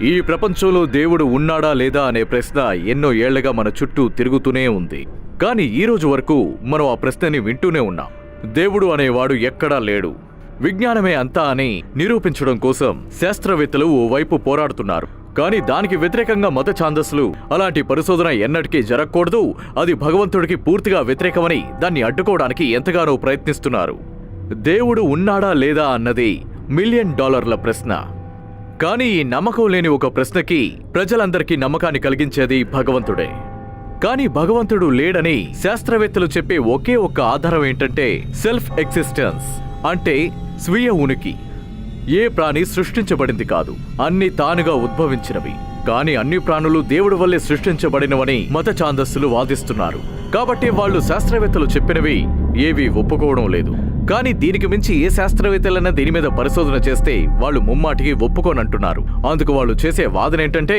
ఈ ప్రపంచంలో దేవుడు ఉన్నాడా లేదా అనే ప్రశ్న ఎన్నో ఏళ్లగా మన చుట్టూ తిరుగుతూనే ఉంది. కానీ ఈ రోజు వరకు మనం ఆ ప్రశ్నని వింటూనే ఉన్నాం. దేవుడు అనేవాడు ఎక్కడా లేడు, విజ్ఞానమే అంతా అని నిరూపించడం కోసం శాస్త్రవేత్తలు ఓవైపు పోరాడుతున్నారు. కానీ దానికి వ్యతిరేకంగా మత ఛాందస్సులు అలాంటి పరిశోధన ఎన్నటికీ జరగకూడదు, అది భగవంతుడికి పూర్తిగా వ్యతిరేకమని దాన్ని అడ్డుకోవడానికి ఎంతగానో ప్రయత్నిస్తున్నారు. దేవుడు ఉన్నాడా లేదా అన్నది $1 మిలియన్ ప్రశ్న. కానీ ఈ నమ్మకం లేని ఒక ప్రశ్నకి ప్రజలందరికీ నమ్మకాన్ని కలిగించేది భగవంతుడే. కానీ భగవంతుడు లేడని శాస్త్రవేత్తలు చెప్పే ఒకే ఒక్క ఆధారం ఏంటంటే సెల్ఫ్ ఎగ్జిస్టెన్స్, అంటే స్వీయ ఉనికి. ఏ ప్రాణి సృష్టించబడింది కాదు, అన్ని తానుగా ఉద్భవించినవి. కానీ అన్ని ప్రాణులు దేవుడి వల్లే సృష్టించబడినవని మత ఛాందస్సులు వాదిస్తున్నారు. కాబట్టి వాళ్ళు శాస్త్రవేత్తలు చెప్పినవి ఏవీ ఒప్పుకోవడం లేదు. కానీ దీనికి మించి ఏ శాస్త్రవేత్తలైనా దీని మీద పరిశోధన చేస్తే వాళ్ళు ముమ్మాటికి ఒప్పుకోనంటున్నారు. అందుకు వాళ్ళు చేసే వాదన ఏంటంటే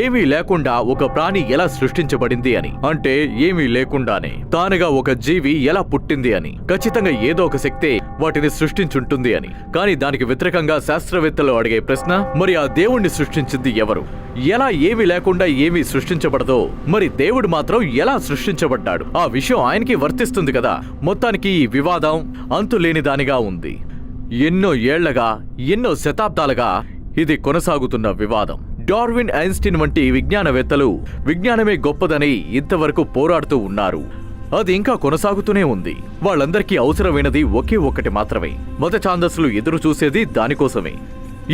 ఏమీ లేకుండా ఒక ప్రాణి ఎలా సృష్టించబడింది అని, అంటే ఏమీ లేకుండానే తానుగా ఒక జీవి ఎలా పుట్టింది అని. ఖచ్చితంగా ఏదో ఒక శక్తే వాటిని సృష్టించుంటుంది అని. కానీ దానికి వ్యతిరేకంగా శాస్త్రవేత్తలు అడిగే ప్రశ్న, మరి ఆ దేవుణ్ణి సృష్టించింది ఎవరు? ఎలా ఏమీ లేకుండా ఏమీ సృష్టించబడదో మరి దేవుడు మాత్రం ఎలా సృష్టించబడ్డాడు? ఆ విషయం ఆయనకి వర్తిస్తుంది కదా. మొత్తానికి ఈ వివాదం అంతులేని దానిగా ఉంది. ఎన్నో ఏళ్లగా, ఎన్నో శతాబ్దాలుగా ఇది కొనసాగుతున్న వివాదం. డార్విన్, ఐన్స్టీన్ వంటి విజ్ఞానవేత్తలు విజ్ఞానమే గొప్పదని ఇంతవరకు పోరాడుతూ ఉన్నారు. అది ఇంకా కొనసాగుతూనే ఉంది. వాళ్ళందరికీ అవసరమైనది ఒకే ఒక్కటి మాత్రమే. మత ఛాందస్సులు ఎదురు చూసేది దానికోసమే.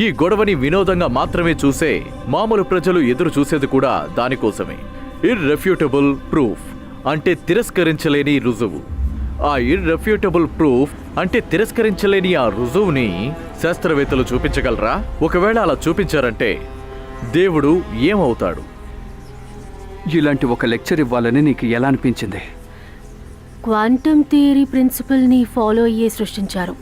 ఈ గొడవని వినోదంగా మాత్రమే చూసే మామూలు ప్రజలు ఎదురు చూసేది కూడా దానికోసమే. ఇర్రెఫ్యూటబుల్ ప్రూఫ్, అంటే తిరస్కరించలేని రుజువు. ఆ ఇర్రెఫ్యూటబుల్ ప్రూఫ్ అంటే తిరస్కరించలేని ఆ రుజువుని శాస్త్రవేత్తలు చూపించగలరా? ఒకవేళ అలా చూపించారంటే దేవుడు ఏమవుతాడు? ఇలాంటి ఒక లెక్చర్ ఇవ్వాలని నీకు ఎలా అనిపించింది? క్వాంటమ్ థియరీ ప్రిన్సిపల్ని ఫాలో అయ్యే సృష్టించారు.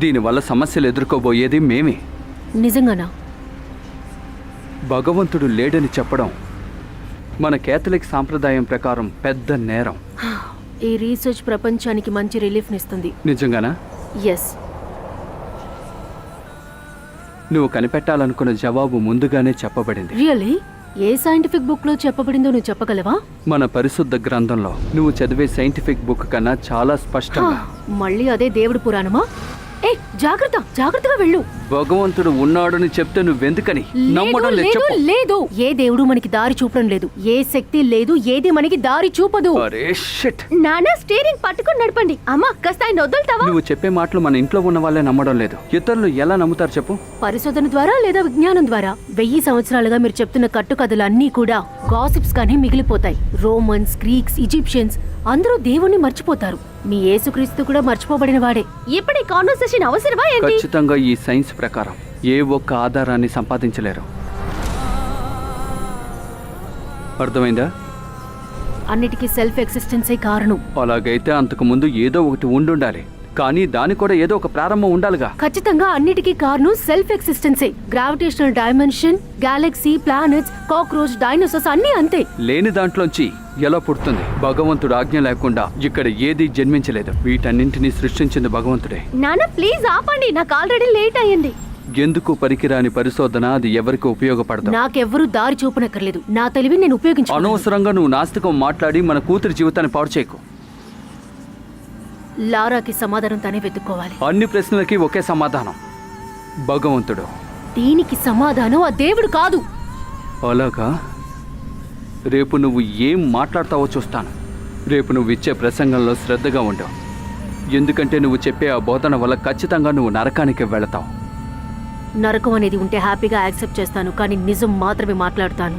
దీనివల్ల సమస్యలు ఎదుర్కోబోయేది మేమే. నిజంగానా? భగవంతుడు లేడని చెప్పడం మన కేథలిక్ సాంప్రదాయం ప్రకారం పెద్ద నేరం. ఈ రీసెర్చ్ ప్రపంచానికి మంచి రిలీఫ్నిస్తుంది. నిజంగానా? ఎస్. నువ్వు కనిపెట్టాలనుకున్న జవాబు ముందుగానే చెప్పబడింది. రియల్లీ? ఏ సైంటిఫిక్ బుక్ లో చెప్పబడిందో నువ్వు చెప్పగలవా? మన పరిశుద్ధ గ్రంథంలో నువ్వు చదివే సైంటిఫిక్ బుక్ కన్నా చాలా స్పష్టంగా. మళ్ళీ అదే దేవుడు పురాణమా? ఏ జాగ్రత్త, జాగ్రత్తగా వెళ్ళు. భగవంతుడు ఉన్నాడని చెప్తే నువ్వెందుకని నమ్మడం లేదు? లేదు, ఏ దేవుడు మనకి దారి చూపడం లేదు. ఏ శక్తి లేదు, ఏది మనకి దారి చూపదు. అరే షిట్. నాన్న, స్టీరింగ్ పట్టుకొని నడపండి. అమ్మా, కాస్త ఆయన వదులుతావా? నువ్వు చెప్పే మాటలు మన ఇంట్లో ఉన్న వాళ్ళే నమ్మడం లేదు. ఇతరులు ఎలా నమ్ముతారు చెప్పు? పరిశోధన ద్వారా లేదా విజ్ఞానం ద్వారా. 1000 సంవత్సరాలుగా మీరు చెప్తున్న కట్టుకథలు అన్నీ కూడా గాసిప్స్ గానే మిగిలిపోతాయి. రోమన్స్, గ్రీక్స్, ఈజిప్షియన్స్ అందరూ దేవుణ్ణి మర్చిపోతారు. మీ యేసుక్రీస్తు కూడా మర్చిపోబడిన వాడే. ఇప్పుడు ఈ కాన్వర్సేషన్ అవసరమా ఏంటి? ఖచ్చితంగా ఈ సైన్స్ ప్రకారం ఏ ఒక్క ఆధారాన్ని సంపాదించలేరు. అర్థమైందా? అన్నిటికీ సెల్ఫ్ ఎగ్జిస్టెన్సే కారణం. అలాగైతే అంతకు ముందు ఏదో ఒకటి ఉండుండాలి. కానీ దాని కూడా ఏదో ఒక ప్రారంభం ఉండాలిగా. ఖచ్చితంగా అన్నిటికీ కారణం సెల్ఫ్ ఎగ్జిస్టెన్సే. Gravitational dimension, galaxy, planets, cockroach, dinosaurs అన్నీ అంతే. లేని దాంట్లోంచి ఎలా పుడుతుంది? భగవంతుడు ఆజ్ఞ లేకుండా ఇక్కడ ఏది జన్మించలేదు. వీటన్నింటినీ సృష్టించింది భగవంతుడే. నాన్న ప్లీజ్ ఆపండి, నాకు ఆల్రెడీ లేట్ అయ్యింది. ఎందుకు పనికిరాని పరిశోధన, అది ఎవరికి ఉపయోగపడదు. నాకెవ్వరూ దారి చూపనక్కర్లేదు. నా తెలివి నేను ఉపయోగించు. అనవసరంగా నువ్వు నాస్తికం మాట్లాడి మన కూతురి జీవితాన్ని పాడు చేయకు. లారాకి సమాధానం తనే వెతుక్కోవాలి. అన్ని ప్రశ్నలకి ఒకే సమాధానం, భగవంతుడు. దీనికి సమాధానం ఆ దేవుడు కాదు. అలాగా? రేపు నువ్వు ఏం మాట్లాడతావో చూస్తాను. రేపు నువ్వు ఇచ్చే ప్రసంగంలో శ్రద్ధగా ఉండవు. ఎందుకంటే నువ్వు చెప్పే ఆ బోధన వల్ల ఖచ్చితంగా నువ్వు నరకానికి వెళతావు. నరకం అనేది ఉంటే హ్యాపీగా యాక్సెప్ట్ చేస్తాను, కానీ నిజం మాత్రమే మాట్లాడతాను.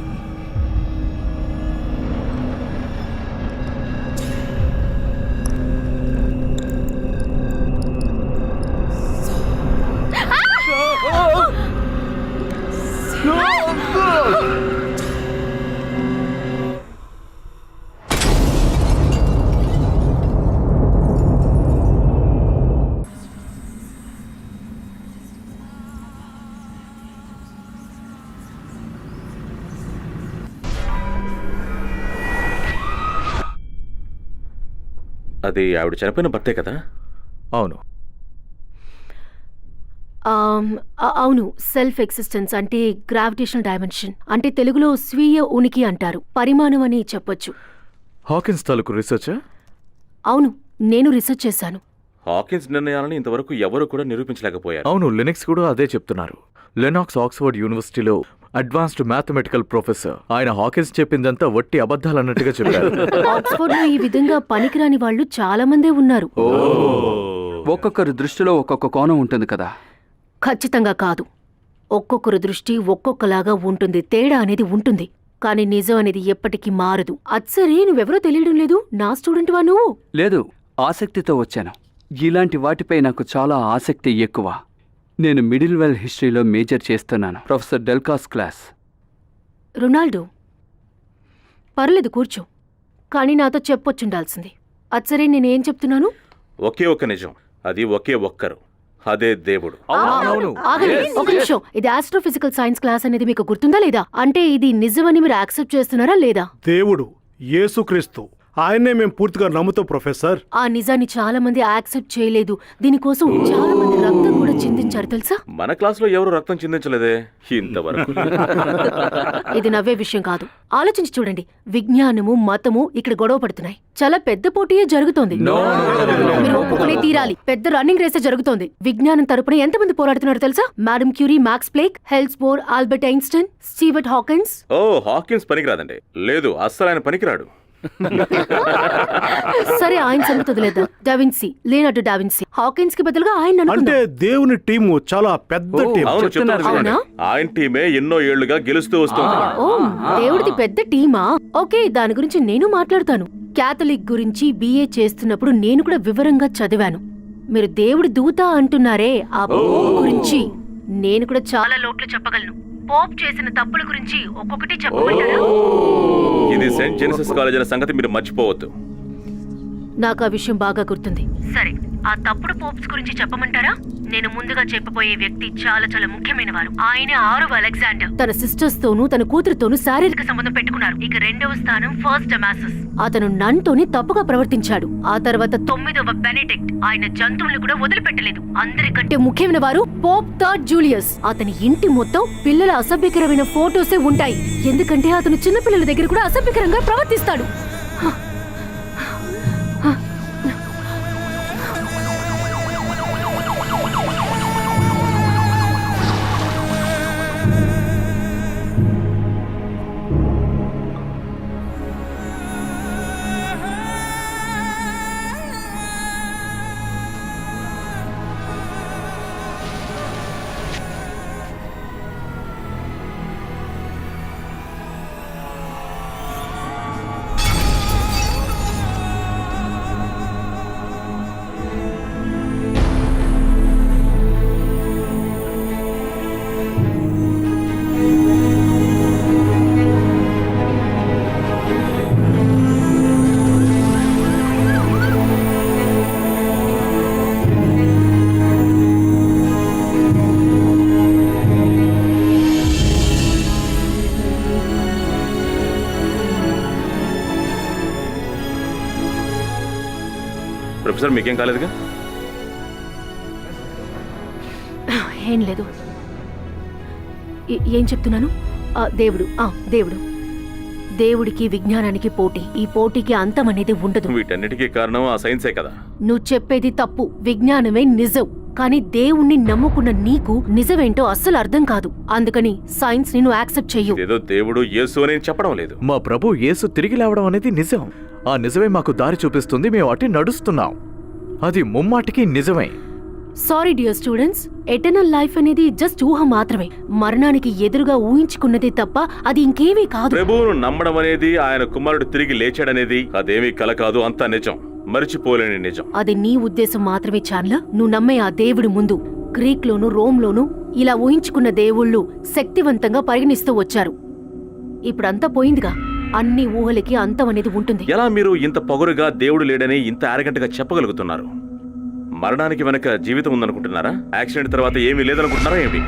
అది ఆవిడ చనిపోయిన భర్తే కదా? అవును. అవును, సెల్ఫ్ ఎగ్జిస్టెన్స్ అంటే గ్రావిటేషనల్ డైమెన్షన్ అంటే తెలుగులో స్వీయ ఉనికి అంటారు, పరిమాణం అని చెప్పొచ్చు. హాకిన్స్ తాలూకు రీసెర్చా? అవును, నేను రీసెర్చ్ చేశాను. హాకిన్స్ నిర్ణయాలను ఇంతవరకు ఎవరు కూడా నిరూపించలేకపోయారు. అవును, లెనెక్స్ కూడా అదే చెప్తున్నారు. లెనాక్స్ ఆక్స్ఫర్డ్ యూనివర్సిటీలో అడ్వాన్స్డ్ మ్యాథమెటికల్ ప్రొఫెసర్. ఆయన హాకిన్స్ చెప్పిందంతా వట్టి అబద్ధాలన్నట్టుగా చెప్పారు. ఆక్స్ఫర్డ్ లో ఈ విధంగా పనికిరాని వాళ్ళు చాలా మందే ఉన్నారు. ఒక్కొక్కరి దృష్టిలో ఒక్కొక్క కోణం ఉంటుంది కదా. ఖచ్చితంగా కాదు, ఒక్కొక్కరు దృష్టి ఒక్కొక్కలాగా ఉంటుంది, తేడా అనేది ఉంటుంది. కానీ నిజం అనేది ఎప్పటికీ మారదు. అచ్చరే, నువ్వెవరో తెలియడం లేదు, నా స్టూడెంట్ వా నువ్వు? లేదు, ఆసక్తితో వచ్చాను. ఇలాంటి వాటిపై నాకు చాలా ఆసక్తి ఎక్కువ. నేను మిడిల్ వెల్ హిస్టరీలో మేజర్ చేస్తున్నాను, ప్రొఫెసర్ డెల్కాస్ క్లాస్. రొనాల్డో, పర్లేదు కూర్చో, కానీ నాతో చెప్పొచ్చుండాల్సింది. అచ్చరే, నేనేం చెప్తున్నాను? ఒకే ఒక్క నిజం, అది ఒకే ఒక్కరు, అదే దేవుడు. అవును. ఆగండి, ఒక నిమిషం. ఇది ఆస్ట్రోఫిజికల్ సైన్స్ క్లాస్ అనేది మీకు గుర్తుందా లేదా? అంటే ఇది నిజమని మీరు యాక్సెప్ట్ చేస్తున్నారా లేదా? దేవుడు యేసుక్రీస్తు, ఆయన్నే మేము పూర్తిగా నమ్ముతాం ప్రొఫెసర్. ఆ నిజాన్ని చాలా మంది యాక్సెప్ట్ చేయలేదు. దీనికోసం చాలా మంది రక్తం కూడా చిందించారు తెలుసా? మన క్లాస్లో ఎవరు రక్తం చిందించలేదే ఇంతవరకు. ఇది నవ్వే విషయం కాదు. ఆలోచించి చూడండి, విజ్ఞానము మతము ఇక్కడ గొడవ పడుతున్నాయి. చాలా పెద్ద పోటీయే జరుగుతోంది. మీరు ఒప్పుకునే తీరాలి, పెద్ద రన్నింగ్ రేసే జరుగుతోంది. విజ్ఞానం తరపున ఎంతమంది పోరాడుతున్నారు తెలుసా? Madam Curie, Max Planck, Niels Bohr, Albert Einstein, Stewart Hawkins. ఓ, హాకిన్స్ పనికిరాదండి. లేదు, అస్సలు ఆయన పనికిరాడు. సరే, ఆయన సంగతి వదిలేద్దాం. DaVinci, Leonardo DaVinci. హాకిన్స్ కి బదులుగా ఆయన అంటే అనుకుందాం. దేవుని టీము చాలా పెద్ద టీం. అవును, చెప్తున్నారు చెప్తున్నారు అవునా? చూడండి. ఆయన టీమే ఎన్నో ఏళ్లుగా గెలుస్తూ వస్తుంది. ఓ, దేవుడిది పెద్ద టీమా? ఓకే, దాని గురించి నేను మాట్లాడతాను. క్యాథలిక్ గురించి BA చేస్తున్నప్పుడు నేను కూడా వివరంగా చదివాను. మీరు దేవుడి దూత అంటున్నారే, ఆ పోప్ గురించి నేను కూడా చాలా లోట్లు చెప్పగలను. పోప్ చేసిన తప్పుల గురించి ఒక్కొక్కటి చెప్పమంటారా? ఇది సెయింట్ జెనిసస్ కాలేజ్ అనే సంగతి మీరు మర్చిపోవద్దు. నాకు ఆ విషయం బాగా గుర్తుంది. సరే, ఆ తప్పుడు పోప్స్ గురించి చెప్పమంటారా? నేను ముందుగా చెప్పబోయే వ్యక్తి చాలా చాలా ముఖ్యమైన వారు. ఆయన 6వ అలెగ్జాండర్. తన సిస్టర్స్ తోనూ తన కూతురుతోనూ శారీరక సంబంధం పెట్టుకున్నారు. ఇక 2వ స్థానం ఫస్ట్ డమాసస్. అతను నన్ తోని తప్పుగా ప్రవర్తించాడు. ఆ తర్వాత 9వ బెనెడిక్ట్. ఆయన జంతువులను కూడా వదిలిపెట్టలేదు. అందరికంటే ముఖ్యమైన వారు పోప్ 3rd జూలియస్. అతని ఇంటి మొత్తం పిల్లల అసభ్యకరమైన ఫోటోసే ఉంటాయి, ఎందుకంటే అతను చిన్నపిల్లల దగ్గర కూడా అసభ్యకరంగా ప్రవర్తిస్తాడు. ప్రొఫెసర్, మీకేం కాలేదుగా? ఏం లేదు. ఏం చెప్తున్నాను? దేవుడు దేవుడు దేవుడికి విజ్ఞానానికి పోటీ. ఈ పోటీకి అంతం అనేది ఉండదు. వీటన్నిటికీ కారణం ఆ సైన్సే కదా. నువ్వు చెప్పేది తప్పు. విజ్ఞానమే నిజం. కానీ దేవుణ్ణి నమ్ముకున్న నీకు నిజమేంటో అస్సలు అర్థం కాదు. అందుకని సైన్స్ ని నువ్వు యాక్సెప్ట్ చెయ్యు. ఏదో దేవుడు యేసు అని చెప్పడం లేదు. మా ప్రభు యేసు తిరిగి లేవడం అనేది నిజం. ఆ నిజమే మాకు దారి చూపిస్తుంది. మేము అటు నడుస్తున్నాం. అది ముమ్మాటికి నిజమే. Sorry dear students, eternal life అనేది జస్ట్ ఊహ మాత్రమే. మరణానికి ఎదురుగా ఊహించుకున్నదే తప్ప అది ఇంకేమీ కాదు. ప్రభువును నమ్మడం అనేది, ఆయన కుమారుడు తిరిగి లేచాడనేది అదేమీ కల కాదు, అంతా నిజం, మరిచిపోలేని నిజం. అది నీ ఉద్దేశం మాత్రమే చాన్లా. నువ్వు నమ్మే ఆ దేవుడి ముందు గ్రీక్ లోను రోమ్ లోను ఇలా ఊహించుకున్న దేవుళ్ళు శక్తివంతంగా పరిగణిస్తూ వచ్చారు. ఇప్పుడంతా పోయిందిగా. అన్ని ఊహలకి అంతం అనేది ఉంటుంది. ఎలా మీరు ఇంత పొగరుగా దేవుడు లేడని ఇంత ఆరగంటగా చెప్పగలుగుతున్నారు? మరణానికి వెనక జీవితం ఉందనుకుంటున్నారా? యాక్సిడెంట్ తర్వాత ఏమీ లేదనుకుంటున్నారా ఏమిటి?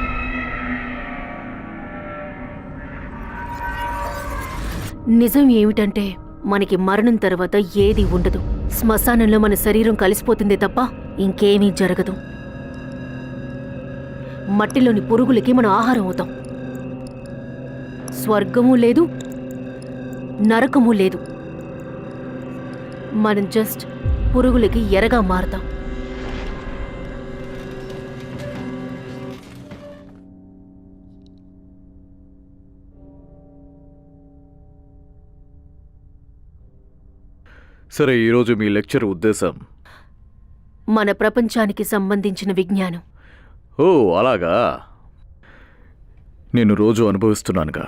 నిజం ఏమిటంటే మనకి మరణం తర్వాత ఏది ఉండదు. శ్మశానంలో మన శరీరం కలిసిపోతుందే తప్ప ఇంకేమీ జరగదు. మట్టిలోని పురుగులకి మనం ఆహారం అవుతాం. స్వర్గము లేదు, నరకము లేదు. మనం జస్ట్ పురుగులకి ఎరగా మారతాం. సరే, ఈరోజు మీ లెక్చర్ ఉద్దేశం? మన ప్రపంచానికి సంబంధించిన విజ్ఞానం. ఓ అలాగా. నేను రోజు అనుభవిస్తున్నానుగా.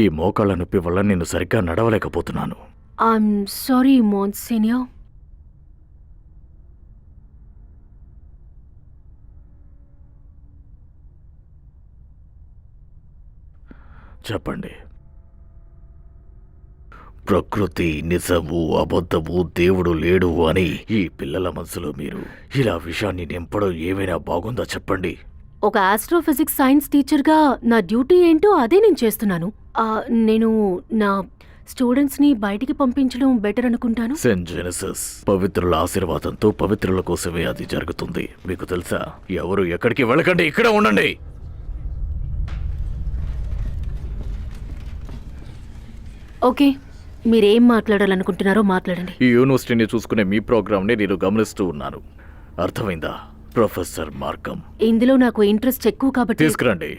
ఈ మోకాళ్ళ నొప్పి వల్ల నేను సరిగ్గా నడవలేకపోతున్నాను. I'm sorry మోన్సినియర్. చెప్పండి. ప్రకృతి నిజము, అబద్ధము, దేవుడు లేడు అని ఈ పిల్లల మనసులో మీరు ఇలా విషయాన్ని నింపడం ఏమైనా బాగుందా చెప్పండి. ఒక ఆస్ట్రోఫిజిక్స్ సైన్స్ టీచర్గా నా డ్యూటీ ఏంటో అదే నేను చేస్తున్నాను. నేను నా స్టూడెంట్స్ని బయటికి పంపించడం బెటర్ అనుకుంటాను. సెయింట్ జెనసిస్ పవిత్రుల ఆశీర్వాదంతో పవిత్రుల కోసమే అది జరుగుతుంది. మీకు తెలుసా? ఎవరు ఎక్కడికి వెళ్ళకండి, ఇక్కడ ఉండండి. ఓకే, మీరేం మాట్లాడాలనుకుంటున్నారో మాట్లాడండి. ఈ యూనివర్సిటీని చూసుకునే మీ ప్రోగ్రామ్ని నేను గమనిస్తూ ఉన్నాను. అర్థమైందా ప్రొఫెసర్ మార్కమ్? ఇందులో నాకు ఇంట్రెస్ట్ ఎక్కువ కాబట్టి తీసుకురండి.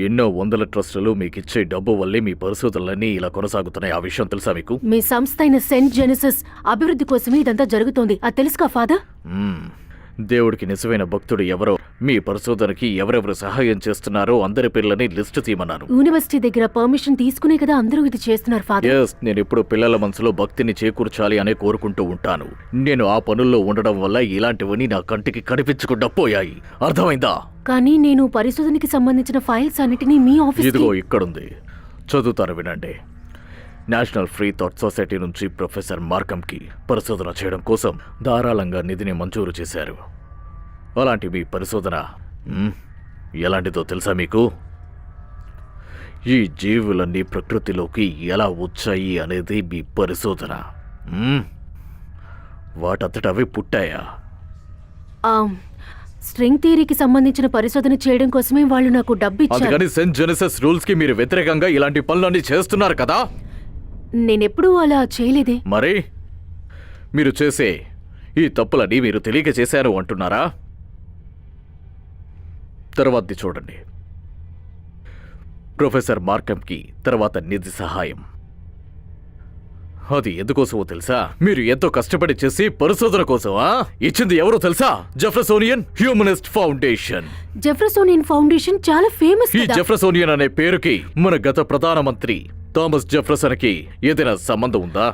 ఎన్నో వందల ట్రస్టులు మీకిచ్చే డబ్బు వల్లే మీ పరిశోధనలన్నీ ఇలా కొనసాగుతున్నాయి. ఆ విషయం తెలుసా మీకు? మీ సంస్థ అయిన సెయింట్ జెనసిస్ అభివృద్ధి కోసమే ఇదంతా జరుగుతోంది. అది తెలుసుకా ఫాదర్? దేవుడికి నిజమైన భక్తుడు ఎవరో, మీ పరిశోధనకి ఎవరెవరు సహాయం చేస్తున్నారో అందరి పేర్లని లిస్టు తీయమన్నాను. యూనివర్సిటీ దగ్గర పర్మిషన్ తీసుకునే కదా అందరూ ఇది చేస్తున్నారు ఫాదర్. ఎస్, నేను ఎప్పుడు పిల్లల మనసులో భక్తిని చేకూర్చాలి అనే కోరుకుంటూ ఉంటాను. నేను ఆ పనుల్లో ఉండడం వల్ల ఇలాంటివన్నీ నా కంటికి కనిపించకుండా పోయాయి. అర్థమైందా? కానీ నేను పరిశోధనకి సంబంధించిన ఫైల్స్ అన్నిటినీ మీ ఆఫీస్ ఇదిగో ఇక్కడుంది, చదువుతారు వినండి. నేషనల్ ఫ్రీ థాట్ సొసైటీ నుంచి ప్రొఫెసర్ మార్కమ్కి పరిశోధన చేయడం కోసం ధారాళంగా నిధిని మంజూరు చేశారు. అలాంటి మీ పరిశోధన ఎలాంటిదో తెలుసా మీకు? ఈ జీవులన్నీ ప్రకృతిలోకి ఎలా వచ్చాయి అనేది మీ పరిశోధన. వాటంతట అవి పుట్టాయా? స్ట్రింగ్ థియరీకి సంబంధించిన పరిశోధన చేయడం కోసమే వాళ్ళు నాకు డబ్బు ఇచ్చారు. అందుకని సెయింట్ జెనసిస్ రూల్స్ కి మీరు వ్యతిరేకంగా ఇలాంటి పనులన్నీ చేస్తున్నారు కదా? నేనెప్పుడూ అలా చేయలేదే. మరి మీరు చేసే ఈ తప్పులని మీరు తెలియక చేశారు అంటున్నారా? తర్వాతది చూడండి. ప్రొఫెసర్ మార్కమ్కి తర్వాత నిధి సహాయం. అది ఎందుకోసమో తెలుసా? మీరు ఎంతో కష్టపడి చేసి పరిశోధన కోసమా? ఇచ్చింది ఎవరో తెలుసా? జెఫర్సోనియన్ హ్యూమనిస్ట్ ఫౌండేషన్. జెఫర్సోనియన్ ఫౌండేషన్ చాలా ఫేమస్. ఈ జెఫర్సోనియన్ అనే పేరుకి మన గత ప్రధానమంత్రి థామస్ జెఫర్సన్ కి ఏదైనా సంబంధం ఉందా?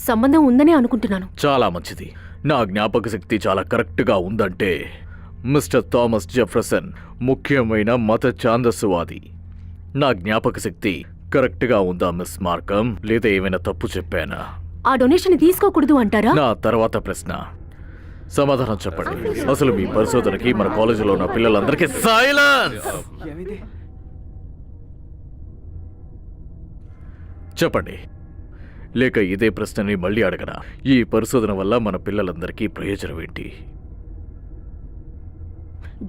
సంబంధం ఉందనే అనుకుంటున్నాను. చాలా మంచిది. నా జ్ఞాపక శక్తి చాలా కరెక్ట్గా ఉందంటే మిస్టర్ థామస్ జెఫర్సన్ ముఖ్యమైన మత ఛాందస్సువాది. నా జ్ఞాపక శక్తి కరెక్ట్గా ఉందా మిస్ మార్కమ్? లేదా ఏమైనా తప్పు చెప్పానా? ఆ డొనేషన్ తీసుకోకూడదు అంటారా? నా తర్వాత ప్రశ్న, సమాధానం చెప్పండి. అసలు మీ పరిశోధనకి మన కాలేజీలో ఉన్న పిల్లలందరికీ సైలెన్స్ చెప్పండి. లేక ఇదే ప్రశ్నని మళ్ళీ అడగనా? ఈ పరిశోధన వల్ల మన పిల్లలందరికీ ప్రయోజనం ఏంటి?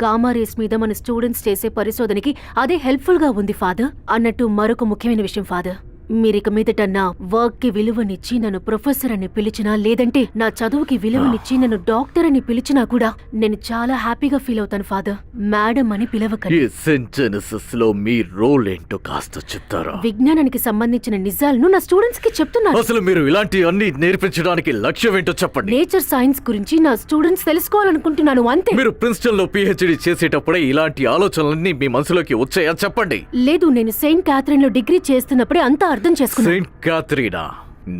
గామా రేస్ మీద మన స్టూడెంట్స్ చేసే పరిశోధనకి అదే హెల్ప్ఫుల్ గా ఉంది ఫాదర్. అన్నట్టు మరొక ముఖ్యమైన విషయం ఫాదర్, మీరిక మీదట నా వర్క్ కి విలువనిచ్చి నన్ను ప్రొఫెసర్ అని పిలిచినా, లేదంటే నా చదువుకి విలువనిచ్చి నన్ను డాక్టర్ అని పిలిచినా కూడా నేను చాలా హ్యాపీగా ఫీల్ అవుతాను ఫాదర్. మేడం అని పిలవకండి. ఈ సెయింట్ జెనసిస్ లో మీ రోల్ ఏంటో కాస్త చెప్తారా? విజ్ఞానానికి సంబంధించిన నిజాలను నా స్టూడెంట్స్ కి చెప్తున్నాను. అసలు మీరు ఇలాంటి అన్ని నేర్పించడానికి లక్ష్యం ఏంటో చెప్పండి. నేచర్ సైన్స్ గురించి నా స్టూడెంట్స్ తెలుసుకోవాలనుకుంటున్నాను, అంతే. మీరు ప్రిన్స్టన్ లో పిహెచ్డి చేసేటప్పుడే ఇలాంటి ఆలోచనలన్నీ మీ మనసులోకి వచ్చాయా? చెప్పండి. లేదు, నేను సెయింట్ క్యాథరిన్ లో డిగ్రీ చేస్తున్నప్పుడే అంతా అర్థం చేసుకున్నాను. Saint Catherine?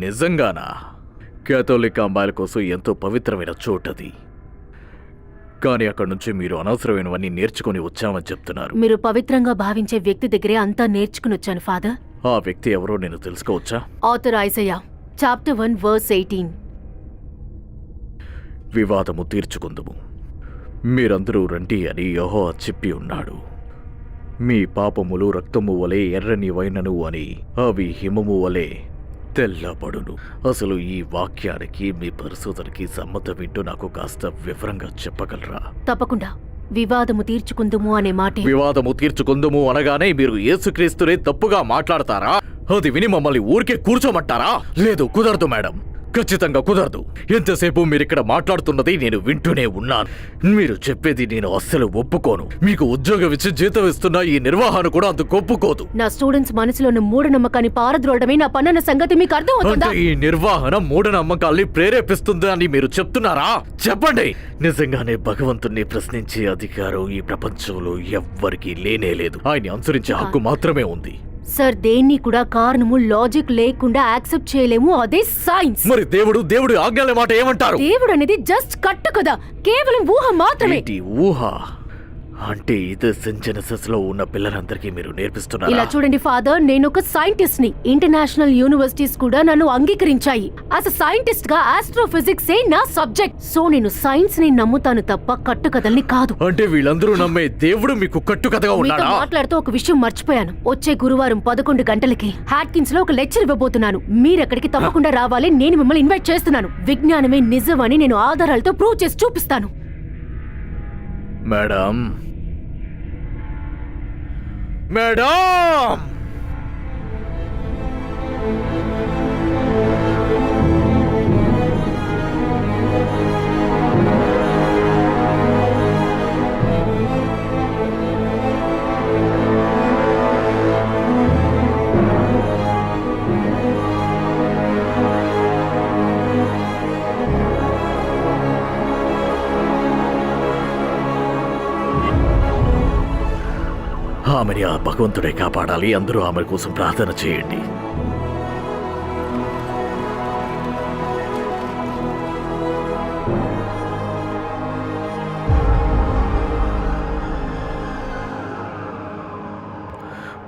నిజంగానా? కేథోలిక్ అమ్మాయిల కోసం ఎంతో పవిత్రమైన చోటది. కానీ అక్కడ నుంచి మీరు అనవసరమైనవన్నీ నేర్చుకుని వచ్చామని చెప్తున్నారు. మీరు పవిత్రంగా భావించే వ్యక్తి దగ్గరే అంతా నేర్చుకుని వచ్చాను ఫాదర్. ఆ వ్యక్తి ఎవరో నేను తెలుసుకోవచ్చా? Author Isaiah, chapter 1 verse 18. వివాదము తీర్చుకుందుము, మీరందరూ రండి అని యెహోవా చెప్పి ఉన్నాడు. మీ పాపములు రక్తము వలె ఎర్రని వైనను అని అవి హిమము వలె తెల్లబడును. అసలు ఈ వాక్యానికి మీ పరిశోధనకి సమ్మతమేంటో నాకు కాస్త వివరంగా చెప్పగలరా? తప్పకుండా. వివాదము తీర్చుకుందుము అనే మాట వివాదము తీర్చుకుందుము అనగానే మీరు యేసుక్రీస్తునే తప్పుగా మాట్లాడతారా? అది విని మమ్మల్ని ఊరికే కూర్చోమంటారా? లేదు, కుదరదు మేడం, ఖచ్చితంగా కుదరదు. ఎంతసేపు మీరిక్కడ మాట్లాడుతున్నది నేను వింటూనే ఉన్నాను. మీరు చెప్పేది నేను అస్సలు ఒప్పుకోను. మీకు ఉద్యోగం ఇచ్చి జీతం ఇస్తున్న ఈ నిర్వహణ కూడా అందుకు ఒప్పుకోదు. నా స్టూడెంట్స్ మనసులోని మూఢనమ్మకాన్ని పారద్రోడమే నా పన్నన్న సంగతి మీకు అర్థం అవుతుందా? అంటే ఈ నిర్వహణ మూఢనమ్మకాల్ని ప్రేరేపిస్తుంది అని మీరు చెప్తున్నారా? చెప్పండి. నిజంగానే భగవంతుణ్ణి ప్రశ్నించే అధికారం ఈ ప్రపంచంలో ఎవ్వరికీ లేనే లేదు. ఆయన్ని అనుసరించే హక్కు మాత్రమే ఉంది. సార్, దేన్ని కూడా కారణము లాజిక్ లేకుండా యాక్సెప్ట్ చేయలేము. అదే సైన్స్. మరి దేవుడు ఆజ్ఞల మాట ఏమంటారు? దేవుడు అనేది జస్ట్ కట్టు కదా, కేవలం ఊహ మాత్రమే. ఏంటి ఊహ అంటే? ఇది సెంజెనసిస్ లో ఉన్న పిల్లలందరికీ మీరు ఇలా నేర్పిస్తున్నారా? చూడండి ఫాదర్, నేను ఒక సైంటిస్ట్ ని. ఇంటర్నేషనల్ యూనివర్సిటీస్ కూడా నన్ను అంగీకరించాయి. యాజ్ సైంటిస్ట్ గా ఆస్ట్రోఫిజిక్స్ నా సబ్జెక్ట్. సో నేను సైన్స్ ని నమ్ముతాను తప్ప కట్టుకథల్ని కాదు. అంటే వీళ్ళందరూ నమ్మే దేవుడు మీకు కట్టుకథగా మీతో ఉన్నాడా? మాట్లాడుతూ ఒక విషయం మర్చిపోయాను. వచ్చే గురువారం 11 గంటలకి హాట్కిన్స్ లో ఒక లెక్చర్ ఇవ్వబోతున్నాను. మీరక్కడికి తప్పకుండా రావాలి. నేను మిమ్మల్ని ఇన్వైట్ చేస్తున్నాను. విజ్ఞానమే నిజమని నేను ఆధారాలతో ప్రూవ్ చేసి చూపిస్తాను. మేడం, మేడం, ఆమెని ఆ భగవంతుడే కాపాడాలి. అందరూ ఆమె కోసం ప్రార్థన చేయండి.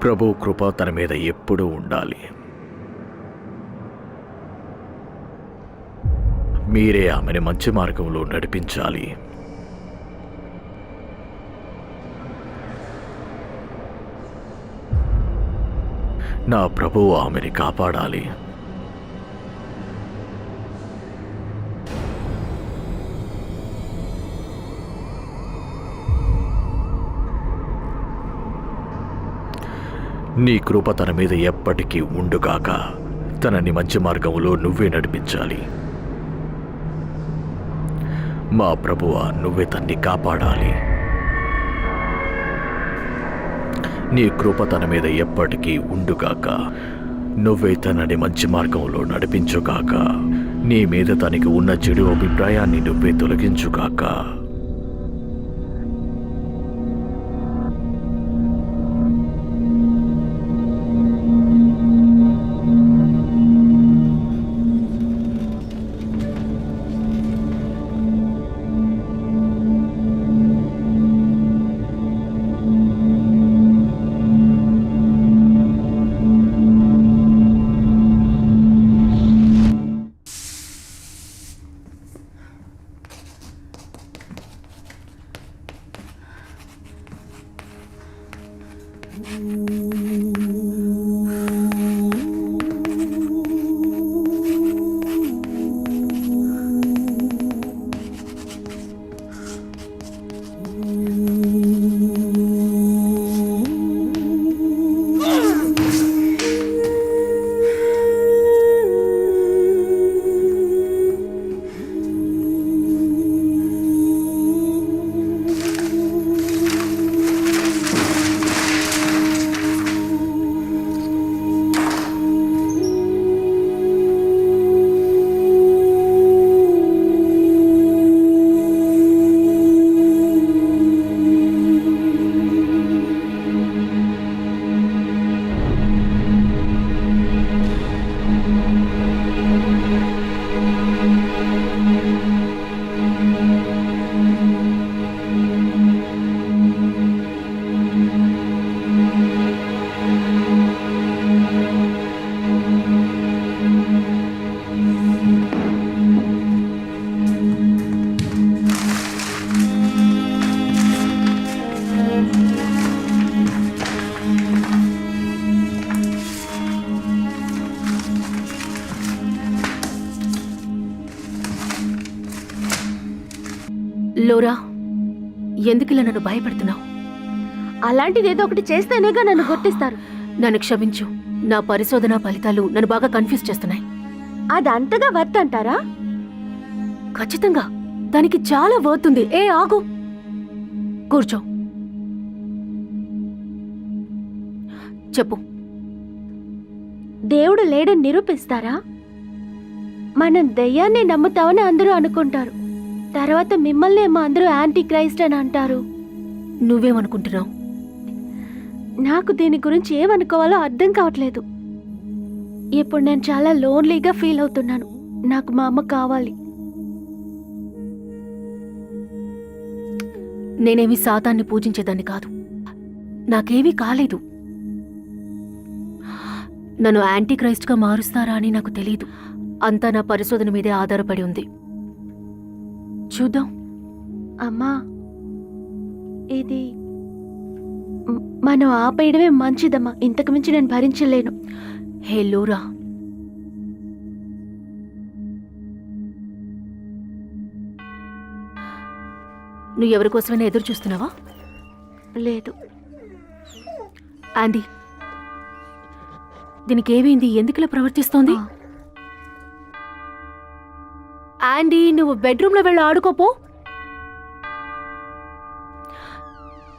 ప్రభు కృప తన మీద ఎప్పుడూ ఉండాలి. మీరే ఆమెని మంచి మార్గంలో నడిపించాలి. నా ప్రభువు ఆమెని కాపాడాలి. నీ కృప తన మీద ఎప్పటికీ ఉండుగాక. తనని మంచి మార్గంలో నువ్వే నడిపించాలి. మా ప్రభువా, నువ్వే తన్ని కాపాడాలి. నీ కృప తన మీద ఎప్పటికీ ఉండుగాక. నువ్వే తనని మంచి మార్గంలో నడిపించుగాక. నీ మీద తనకి ఉన్న చెడు అభిప్రాయాన్ని నువ్వే తొలగించుగాక. లోరా, ఎందుకిలా నన్ను భయపెడుతున్నావు? అలాంటిది ఏదో ఒకటి చేస్తేనేగా నన్ను గుర్తిస్తారు. నన్ను క్షమించు. నా పరిశోధన ఫలితాలు నన్ను బాగా కన్ఫ్యూజ్ చేస్తున్నాయి. అది అంతగా వర్త్ అంటారా? ఖచ్చితంగా దానికి చాలా వర్త్ ఉంది. ఏ ఆగు, కూర్చో. చెప్పు. దేవుడు లేడని నిరూపిస్తారా? మనం దెయ్యాన్ని నమ్ముతామని అందరూ అనుకుంటారు. తర్వాత మిమ్మల్ని ఏమో అందరూ యాంటీ క్రైస్ట్ అని అంటారు. నువ్వేమనుకుంటున్నావు? నాకు దీని గురించి ఏమనుకోవాలో అర్థం కావట్లేదు. ఇప్పుడు నేను చాలా లోన్లీగా ఫీల్ అవుతున్నాను. నాకు మా అమ్మ కావాలి. నేనేమి సాతాన్ని పూజించేదాన్ని కాదు. నాకేమీ కాలేదు. నన్ను యాంటీ క్రైస్ట్గా మారుస్తారా అని నాకు తెలియదు. అంతా నా పరిశోధన మీదే ఆధారపడి ఉంది. చూద్దాం. అమ్మా, ఇది మనం ఆపేయడమే మంచిదమ్మా. ఇంతకు మించి నేను భరించలేను. హే లోరా, నువ్వు ఎవరి కోసమైనా ఎదురు చూస్తున్నావా? లేదు. ఆండీ, దీనికి ఏమైంది? ఎందుకులా ప్రవర్తిస్తోంది? ఆండీ, నువ్వు బెడ్రూమ్లో వెళ్ళి ఆడుకోపో.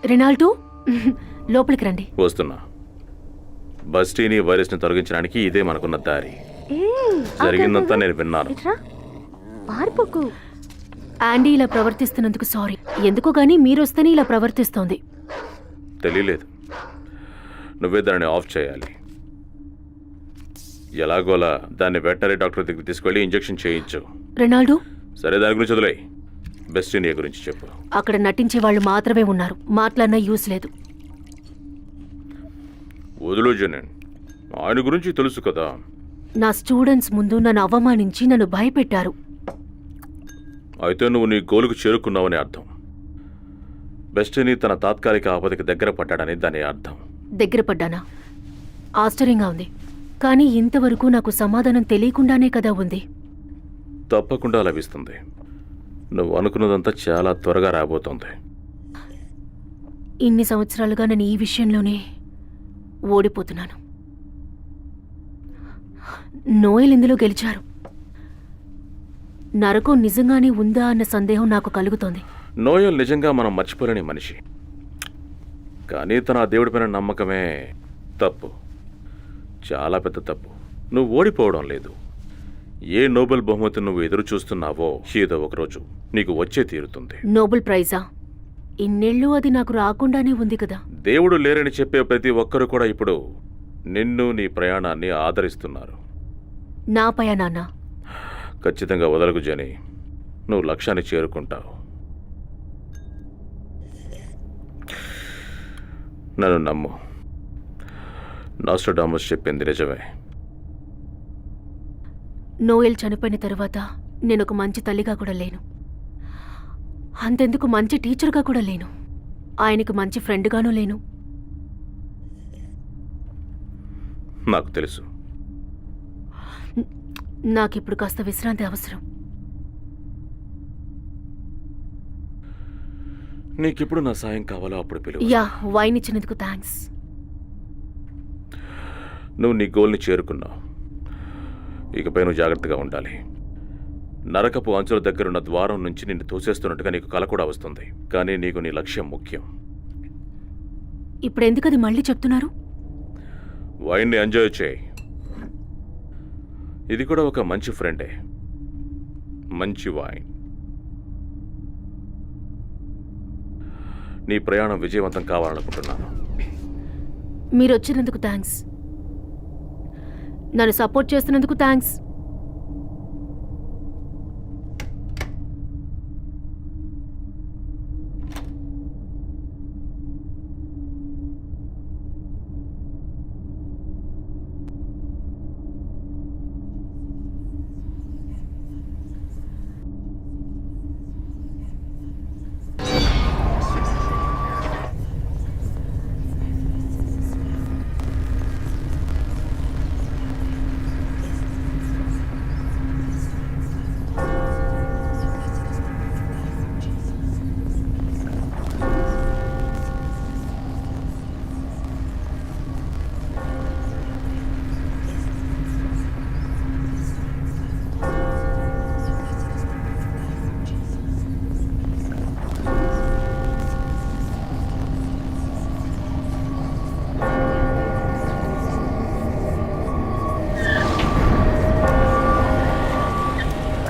రెనాల్డో, లోపలికి రండి. వస్తున్నా. బస్టీని వైరస్ని తొలగించడానికి ఇదే మనకున్న దారి. జరిగిందంతా నేను విన్నాను. ఇట్రా, పారిపోకు. ఆండీ ఇలా ప్రవర్తిస్తున్నందుకు సారీ. ఎందుకో గానీ మీరొస్తేనే ఇలా ప్రవర్తిస్తోంది. తెలియలేదు. నువ్వే దాన్ని ఆఫ్ చేయాలి. ఎలాగోలా దాన్ని వెటనరీ డాక్టర్ దగ్గరికి తీసుకెళ్ళి ఇంజెక్షన్ చేయించు. రెనాల్డో, సరే, దాని గురించి వదిలే. బెస్టీనియా గురించి చెప్పు. అక్కడ నటించే వాళ్ళు మాత్రమే ఉన్నారు. మాట్లాడినా యూస్ లేదు. వదులు జనన్, ఆయన గురించి తెలుసు కదా. నా స్టూడెంట్స్ ముందు నన్ను అవమానించి నన్ను భయపెట్టారు. అయితే నువ్వు నీ గోలుకు చేరుకున్నావని అర్థం. బెస్టీని తన తాత్కాలిక ఆపదకి దగ్గర పడ్డాడని దాని అర్థం. దగ్గర పడ్డానా? ఆశ్చర్యంగా ఉంది. కానీ ఇంతవరకు నాకు సమాధానం తెలియకుండానే కదా ఉంది. తప్పకుండా లభిస్తుంది. నువ్వు అనుకున్నదంతా చాలా త్వరగా రాబోతోంది. ఇన్ని సంవత్సరాలుగా నేను ఈ విషయంలోనే ఓడిపోతున్నాను. నోయల్ ఇందులో గెలిచారు. నరకం నిజంగానే ఉందా అన్న సందేహం నాకు కలుగుతోంది. నోయల్ నిజంగా మనం మర్చిపోలేని మనిషి. కానీ తన దేవుడిపైన నమ్మకమే తప్పు. చాలా పెద్ద తప్పు. నువ్వు ఓడిపోవడం లేదు. ఏ నోబెల్ బహుమతి నువ్వు ఎదురు చూస్తున్నావో ఏదో ఒకరోజు నీకు వచ్చే తీరుతుంది. నోబెల్ ప్రైజా? ఇన్నేళ్ళు అది నాకు రాకుండానే ఉంది కదా. దేవుడు లేరని చెప్పే ప్రతి ఒక్కరు కూడా ఇప్పుడు నిన్ను, నీ ప్రయాణాన్ని ఆదరిస్తున్నారు. నా పయనాన్న ఖచ్చితంగా వదలకు జని. నువ్వు లక్ష్యాన్ని చేరుకుంటావు. నన్ను నమ్ము. నాస్ట్రాడామస్ చెప్పింది నిజమే. నోయల్ చనిపోయిన తరువాత నేను ఒక మంచి తల్లిగా కూడా లేను. అంతెందుకు మంచి టీచర్గా కూడా లేను. ఆయనకు మంచి ఫ్రెండ్గానూ లేను. నాకు తెలుసు. నాకిప్పుడు కాస్త విశ్రాంతి అవసరం. నీకెప్పుడు నా సాయం కావాలో అప్పుడు పిలువు. యా, వైన్ ఇచ్చినందుకు థ్యాంక్స్. నువ్వు నీ గోల్ని చేరుకున్నావు. ఇకపై నువ్వు జాగ్రత్తగా ఉండాలి. నరకపు అంచుల దగ్గరున్న ద్వారం నుంచి నిన్ను తోసేస్తున్నట్టుగా నీకు కల కూడా వస్తుంది. కానీ నీకు నీ లక్ష్యం ముఖ్యం. ఇప్పుడు ఎందుకది మళ్ళీ చెప్తున్నారు? వైన్ని ఎంజాయ్ చేయి. ఇది కూడా ఒక మంచి ఫ్రెండే. మంచి వైన్. నీ ప్రయాణం విజయవంతం కావాలనుకుంటున్నాను. మీరు వచ్చినందుకు థ్యాంక్స్. నన్ను సపోర్ట్ చేస్తున్నందుకు థ్యాంక్స్.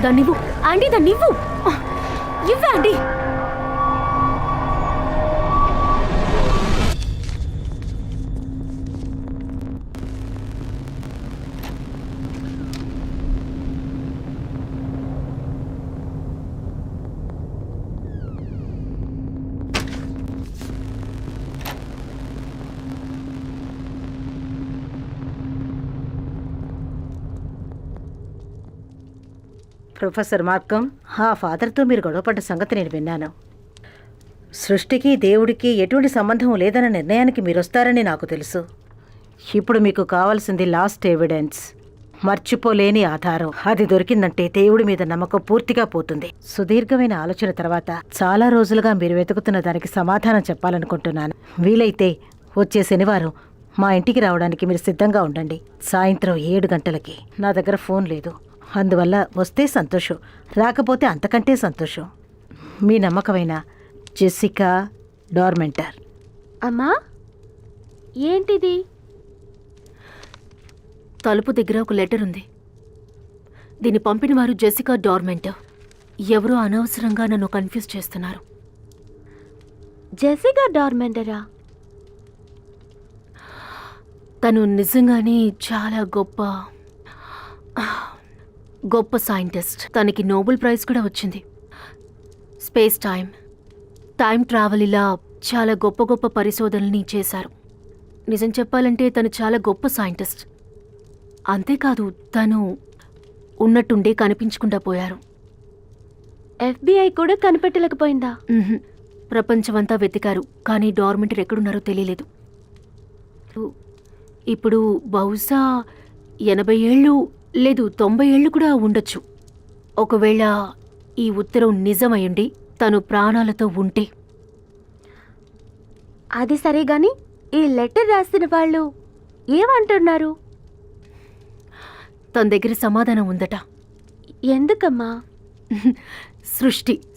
దాన్నివ్వు ఆంటీ, దాన్నివ్వు. ఇవ్వు ఆంటీ. ప్రొఫెసర్ మార్కం, ఆ ఫాదర్తో మీరు గొడవపడ్డ సంగతి నేను విన్నాను. సృష్టికి దేవుడికి ఎటువంటి సంబంధం లేదన్న నిర్ణయానికి మీరొస్తారని నాకు తెలుసు. ఇప్పుడు మీకు కావాల్సింది లాస్ట్ ఎవిడెన్స్, మర్చిపోలేని ఆధారం. అది దొరికిందంటే దేవుడి మీద నమ్మకం పూర్తిగా పోతుంది. సుదీర్ఘమైన ఆలోచన తర్వాత చాలా రోజులుగా మీరు వెతుకుతున్న దానికి సమాధానం చెప్పాలనుకుంటున్నాను. వీలైతే వచ్చే శనివారం మా ఇంటికి రావడానికి మీరు సిద్ధంగా ఉండండి. సాయంత్రం 7 గంటలకి. నా దగ్గర ఫోన్ లేదు, అందువల్ల వస్తే సంతోషం, రాకపోతే అంతకంటే సంతోషం. మీ నమ్మకమైన జెసికా డార్మెంటర్. అమ్మా, ఏంటిది? తలుపు దగ్గర ఒక లెటర్ ఉంది. దీన్ని పంపిన వారు జెసికా డార్మెంటర్. ఎవరో అనవసరంగా నన్ను కన్ఫ్యూజ్ చేస్తున్నారు. జెసికా డార్మెంటరా? తను నిజంగానే చాలా గొప్ప సైంటిస్ట్. తనకి నోబెల్ ప్రైజ్ కూడా వచ్చింది. స్పేస్ టైం ట్రావెల్ ఇలా చాలా గొప్ప పరిశోధనల్ని చేశారు. నిజం చెప్పాలంటే తను చాలా గొప్ప సైంటిస్ట్. అంతేకాదు, తను ఉన్నట్టుండే కనిపించకుండా పోయారు. FBI కూడా కనిపెట్టలేకపోయిందా? ప్రపంచమంతా వెతికారు, కానీ డార్మెంటర్ ఎక్కడున్నారో తెలియలేదు. ఇప్పుడు బహుశా 80 ఏళ్ళు లేదు 90 ఏళ్ళు కూడా ఉండొచ్చు. ఒకవేళ ఈ ఉత్తరం నిజమయ్యుండి తను ప్రాణాలతో ఉంటే. అది సరే గాని ఈ లెటర్ రాసిన వాళ్ళు ఏమంటున్నారు? తన దగ్గర సమాధానం ఉందట. ఎందుకమ్మా?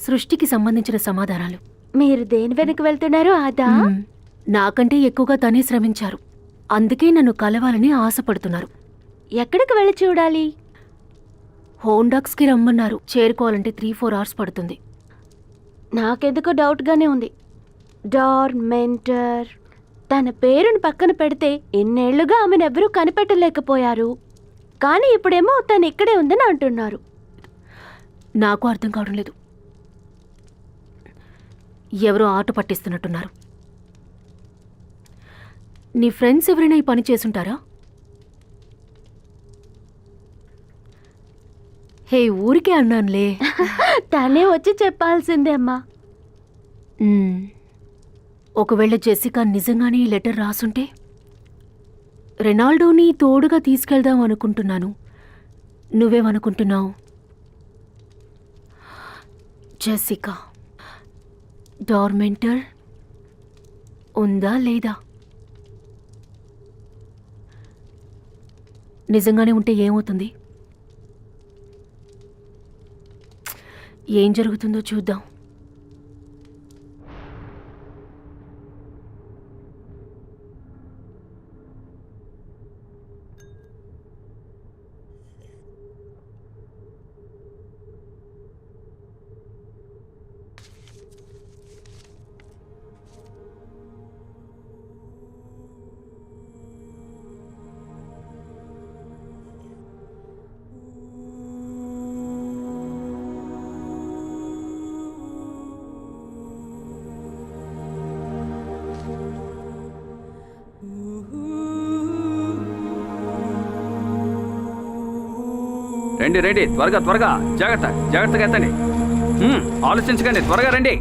సృష్టికి సంబంధించిన సమాధానాలు. మీరు దేని వెనక్కి వెళ్తున్నారో అదా? నాకంటే ఎక్కువగా తనే శ్రమించారు. అందుకే నన్ను కలవాలని ఆశపడుతున్నారు. ఎక్కడికి వెళ్ళి చూడాలి? హోండాక్స్కి రమ్మన్నారు. చేరుకోవాలంటే 3-4 అవర్స్ పడుతుంది. నాకెందుకో డౌట్గానే ఉంది. డార్మెంటర్ తన పేరుని పక్కన పెడితే ఎన్నేళ్లుగా ఆమెనెవ్వరూ కనిపెట్టలేకపోయారు. కానీ ఇప్పుడేమో తను ఇక్కడే ఉందని అంటున్నారు. నాకు అర్థం కావడం లేదు. ఎవరో ఆట పట్టిస్తున్నట్టున్నారు. నీ ఫ్రెండ్స్ ఎవరైనా ఈ పని చేసుంటారా? హే, ఊరికే అన్నానులే. తనే వచ్చి చెప్పాల్సిందే అమ్మా. ఒకవేళ జెసికా నిజంగానే ఈ లెటర్ రాసుంటే రెనాల్డోని తోడుగా తీసుకెళ్దాం అనుకుంటున్నాను. నువ్వేమనుకుంటున్నావు? జెసికా డార్మెంటర్ ఉందా లేదా? నిజంగానే ఉంటే ఏమవుతుంది? ఏం జరుగుతుందో చూద్దాం. రండి, త్వరగా, జాగ్రత్తగా ఎత్తండి. ఆలోచించకండి, త్వరగా రండి.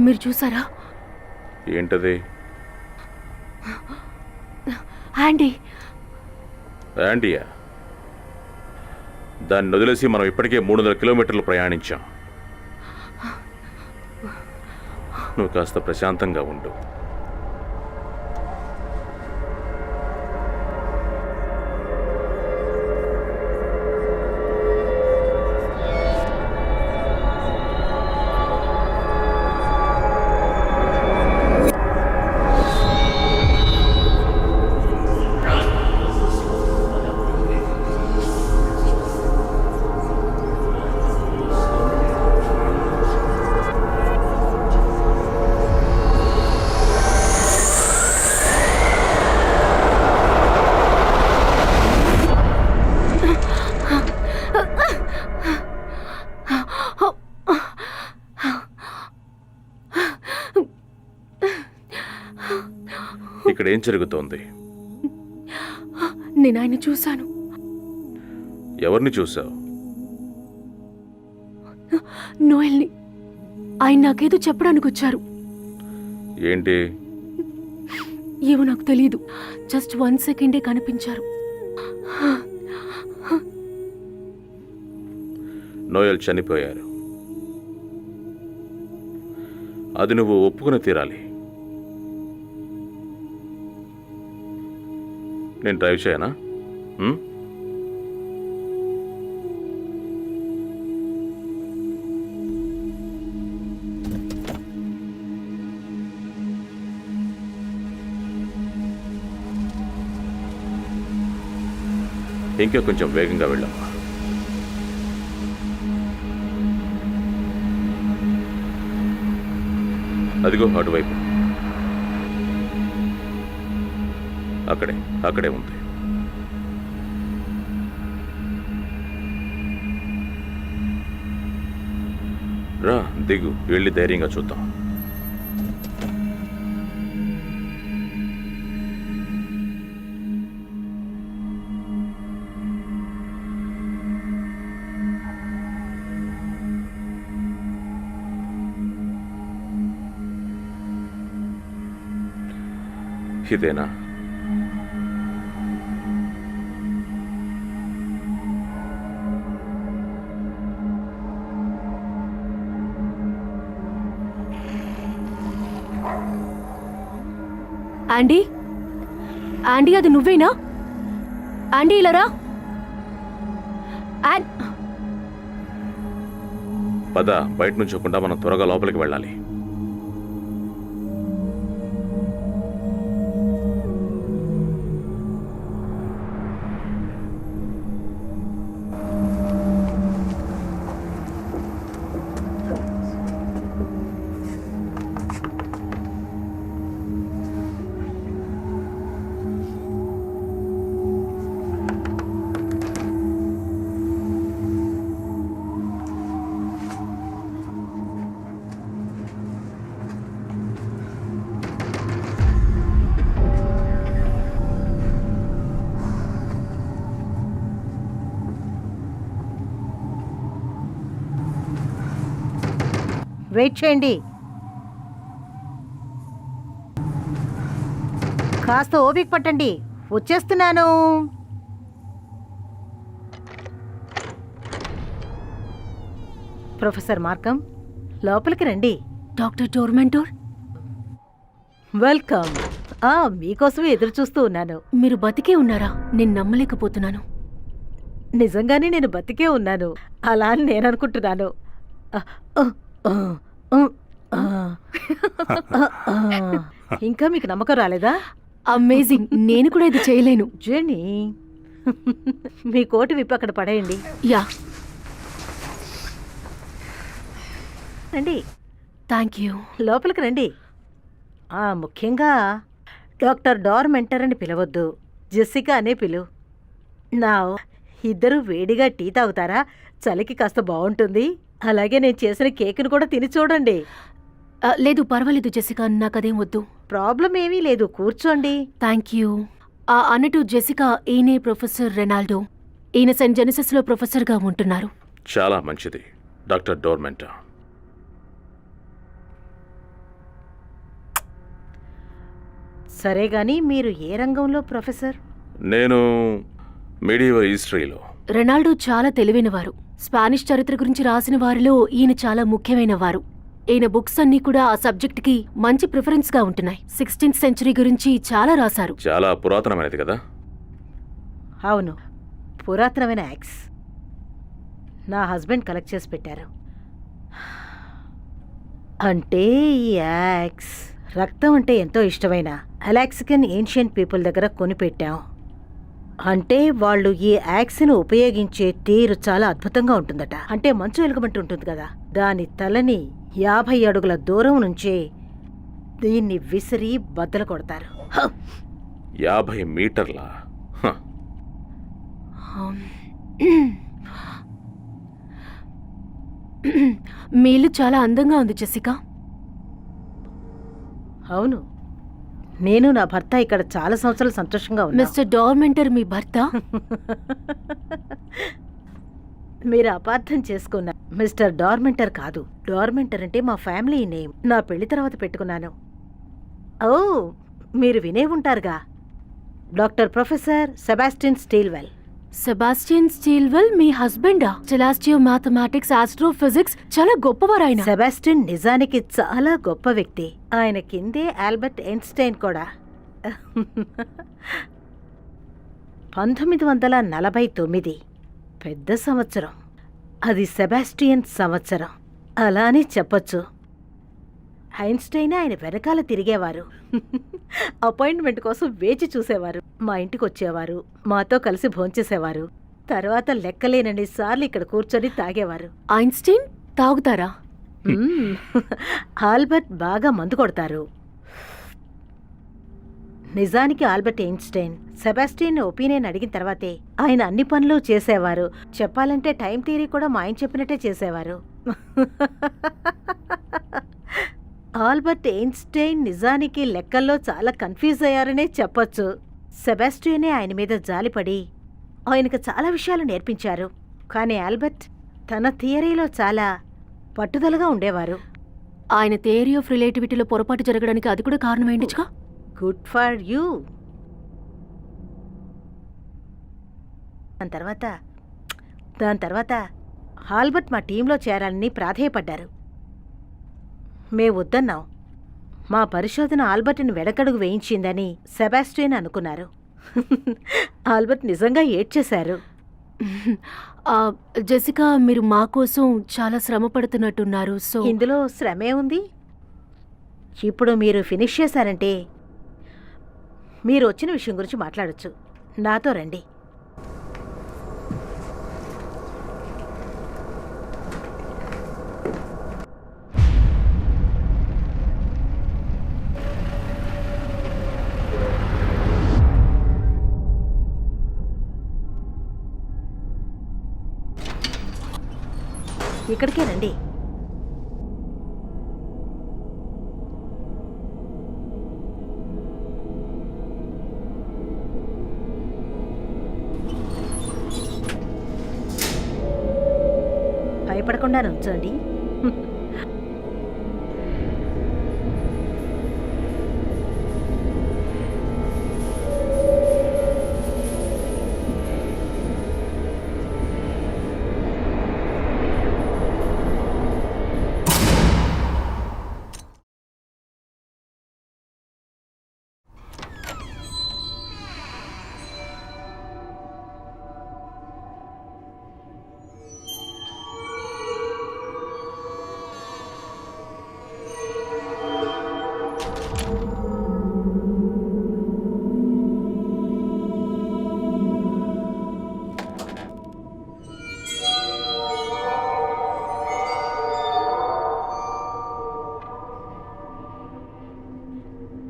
మీరు చూసారా? ఏంటది? ఆంటీ, యాంటీయా? దాన్ని వదిలేసి మనం ఇప్పటికే 300 కిలోమీటర్లు ప్రయాణించాం. నువ్వు కాస్త ప్రశాంతంగా ఉండు. ఇక్కడ ఏం జరుగుతోంది? నేను ఆయన చూశాను. ఎవరిని చూసావు? నోయల్ని. ఆయన నాకేదో చెప్పడానికి వచ్చారు. ఏంటి? ఏమో నాకు తెలియదు. జస్ట్ 1 సెకండే కనిపించారు. నోయల్ చనిపోయారు. అది నువ్వు ఒప్పుకుని తీరాలి. నేను డ్రైవ్ చేయనా? ఇంకా కొంచెం వేగంగా వెళ్ళమ్మా. అదిగో అటువైపు. అక్కడే ఉంది. రా, దిగు, వెళ్ళి ధైర్యంగా చూద్దాం. ఇదేనా? ఆండీ, ఆండీ, అది నువ్వేనా? ఆండీ, ఇలా రా. పద, బయట నుంచోకుండా మనం త్వరగా లోపలికి వెళ్ళాలి. వెయిట్ చేయండి. కాస్త ఓపిక పట్టండి, వచ్చేస్తున్నాను. ప్రొఫెసర్ మార్కమ్, లోపలికి రండి. Doctor Tormentor, welcome. మీకోసమే ఎదురు చూస్తూ ఉన్నాను. మీరు బతికే ఉన్నారా? నేను నమ్మలేకపోతున్నాను. నిజంగానే నేను బతికే ఉన్నాను, అలా అని నేను అనుకుంటున్నాను. ఇంకా మీకు నమ్మకం రాలేదా? అమేజింగ్. నేను కూడా ఇది చేయలేను. జెనీ, మీ కోటు విప్పి అక్కడ పడేయండి. యా, రండి, థ్యాంక్ యూ. లోపలికి రండి. ముఖ్యంగా డాక్టర్ డార్మెంటర్ అని పిలవద్దు, జెస్సికా అనే పిలు. నా ఇద్దరు వేడిగా టీ తాగుతారా? చలికి కాస్త బాగుంటుంది. అలాగే నేను చేసిన కేకును కూడా తిని చూడండి. లేదు, పర్వాలేదు జెసికా, నాకదేం వద్దు. ప్రాబ్లం ఏమీ లేదు, కూర్చోండి. Thank you. అన్నట్టు జెసికా, ఈయనే ప్రొఫెసర్ రెనాల్డో. ఈయన సెయింట్ జెనిసెస్లో ప్రొఫెసర్గా ఉంటున్నారు. చాలా మంచిది డాక్టర్ డోర్మెంటా. సరే గాని మీరు ఏ రంగంలో ప్రొఫెసర్? నేను మెడివల్ హిస్టరీలో. రెనాల్డో చాలా తెలివైనవారు. స్పానిష్ చరిత్ర గురించి రాసిన వారిలో ఈయన చాలా ముఖ్యమైన వారు. ఈయన బుక్స్ అన్నీ కూడా ఆ సబ్జెక్ట్ కి మంచి ప్రిఫరెన్స్ గా ఉంటున్నాయి. 16th సెంచరీ గురించి చాలా రాశారు. చాలా పురాతనమైనది కదా. అవును, పురాతనమైన యాక్స్ నా హస్బెండ్ కలెక్ట్ చేసి పెట్టారు. అంటే ఈ యాక్స్ రక్తం అంటే ఎంతో ఇష్టమైన అలాక్సికన్ ఏన్షియంట్ పీపుల్ దగ్గర కొనిపెట్టాం. అంటే వాళ్ళు ఈ యాక్స్ను ఉపయోగించే తీరు చాలా అద్భుతంగా ఉంటుందట. అంటే మంచు ఎలుగుబంటి ఉంటుంది కదా, దాని తలని 50 అడుగుల దూరం నుంచే దీన్ని విసిరి బద్దలు కొడతారు. 50 మీటర్ల. మీ ఇల్లు చాలా అందంగా ఉంది జెసికా. అవును, నేను నా భర్త ఇక్కడ చాలా సంవత్సరాలు సంతోషంగా ఉన్నా. మిస్టర్ డార్మెంటర్ మీ భర్త? మీరు అపార్థం చేసుకున్నా. మిస్టర్ డార్మెంటర్ కాదు, డార్మెంటర్ అంటే మా ఫ్యామిలీ నేమ్. నా పెళ్లి తర్వాత పెట్టుకున్నాను. ఓ, మీరు వినే ఉంటారుగా, డాక్టర్ ప్రొఫెసర్ సెబాస్టియన్ స్టీల్వెల్. సెబాస్టియన్ స్టీల్వెల్ మీ హస్బెండా? సెలాస్టియో మ్యాథమెటిక్స్, ఆస్ట్రోఫిజిక్స్ చాలా గొప్పవారు ఆయన. సెబాస్టియన్ నిజానికి చాలా గొప్ప వ్యక్తి. ఆయన కిందే ఆల్బర్ట్ ఐన్స్టైన్ కూడా. 1949 పెద్ద సంవత్సరం. అది సెబాస్టియన్ సంవత్సరం అలా అని చెప్పొచ్చు. ఐన్స్టైన్ ఆయన వెనకాల తిరిగేవారు. అపాయింట్మెంట్ కోసం వేచి చూసేవారు. మా ఇంటికి వచ్చేవారు, మాతో కలిసి భోంచేసేవారు. తర్వాత లెక్కలేనన్ని సార్లు ఇక్కడ కూర్చొని తాగేవారు. ఐన్స్టీన్ తాగుతారా? ఆల్బర్ట్ బాగా మందు కొడతారు. నిజానికి ఆల్బర్ట్ ఐన్స్టైన్ సెబాస్టియన్ ఒపీనియన్ అడిగిన తర్వాతే ఆయన అన్ని పనులు చేసేవారు. చెప్పాలంటే టైం థియరీ కూడా మా ఆయన చెప్పినట్టే చేసేవారు. ఆల్బర్ట్ ఐన్స్టైన్ నిజానికి లెక్కల్లో చాలా కన్ఫ్యూజ్ అయ్యారనే చెప్పొచ్చు. సెబాస్టియనే ఆయన మీద జాలిపడి ఆయనకు చాలా విషయాలు నేర్పించారు. కానీ ఆల్బర్ట్ తన థియరీలో చాలా పట్టుదలగా ఉండేవారు. ఆయన థియరీ ఆఫ్ రిలేటివిటీలో పొరపాటు జరగడానికి అది కూడా కారణమైందిగా. Good for you. దాని తర్వాత ఆల్బర్ట్ మా టీంలో చేరాలని ప్రాధేయపడ్డారు. మేము వద్దన్నాం. మా పరిశోధన ఆల్బర్ట్ని వెనకడుగు వేయించిందని సెబాస్టియన్ అనుకున్నారు. ఆల్బర్ట్ నిజంగా ఏడ్చేశారు. జెసికా, మీరు మా కోసం చాలా శ్రమ పడుతున్నట్టున్నారు. సో ఇందులో శ్రమే ఉంది. ఇప్పుడు మీరు ఫినిష్ చేశారంటే మీరు వచ్చిన విషయం గురించి మాట్లాడొచ్చు. నాతో రండి. ఇక్కడికే రండి. భయపడకుండా నుంచోండి.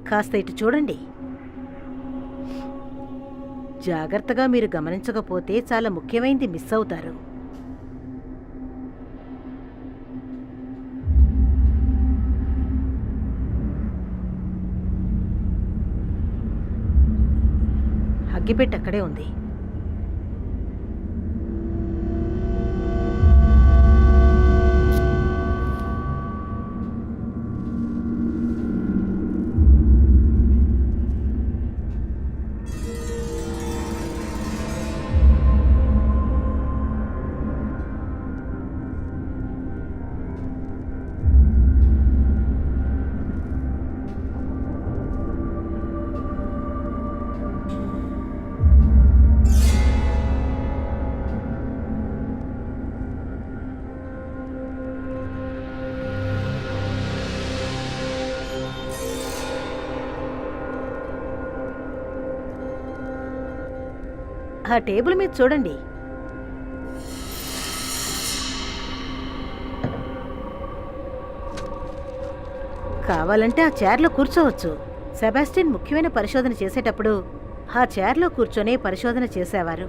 కాస్త ఇటు చూడండి. జాగ్రత్తగా మీరు గమనించకపోతే చాలా ముఖ్యమైనది మిస్ అవుతారు. అగ్గిపెట్టి అక్కడే ఉంది. ఆ టేబుల్ మీద చూడండి. కావాలంటే ఆ చైర్లో కూర్చోవచ్చు. సెబాస్టిన్ ముఖ్యమైన పరిశోధన చేసేటప్పుడు ఆ చైర్లో కూర్చొని పరిశోధన చేసేవారు.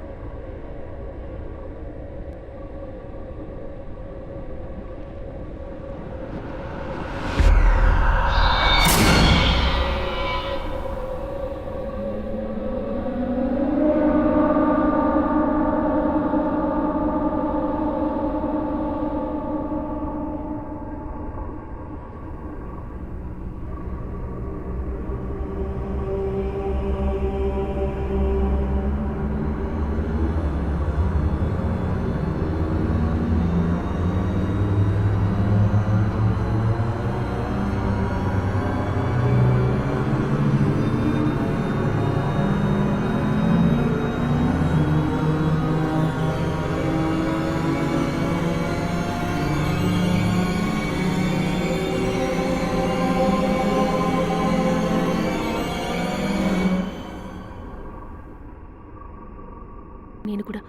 నేను కూడా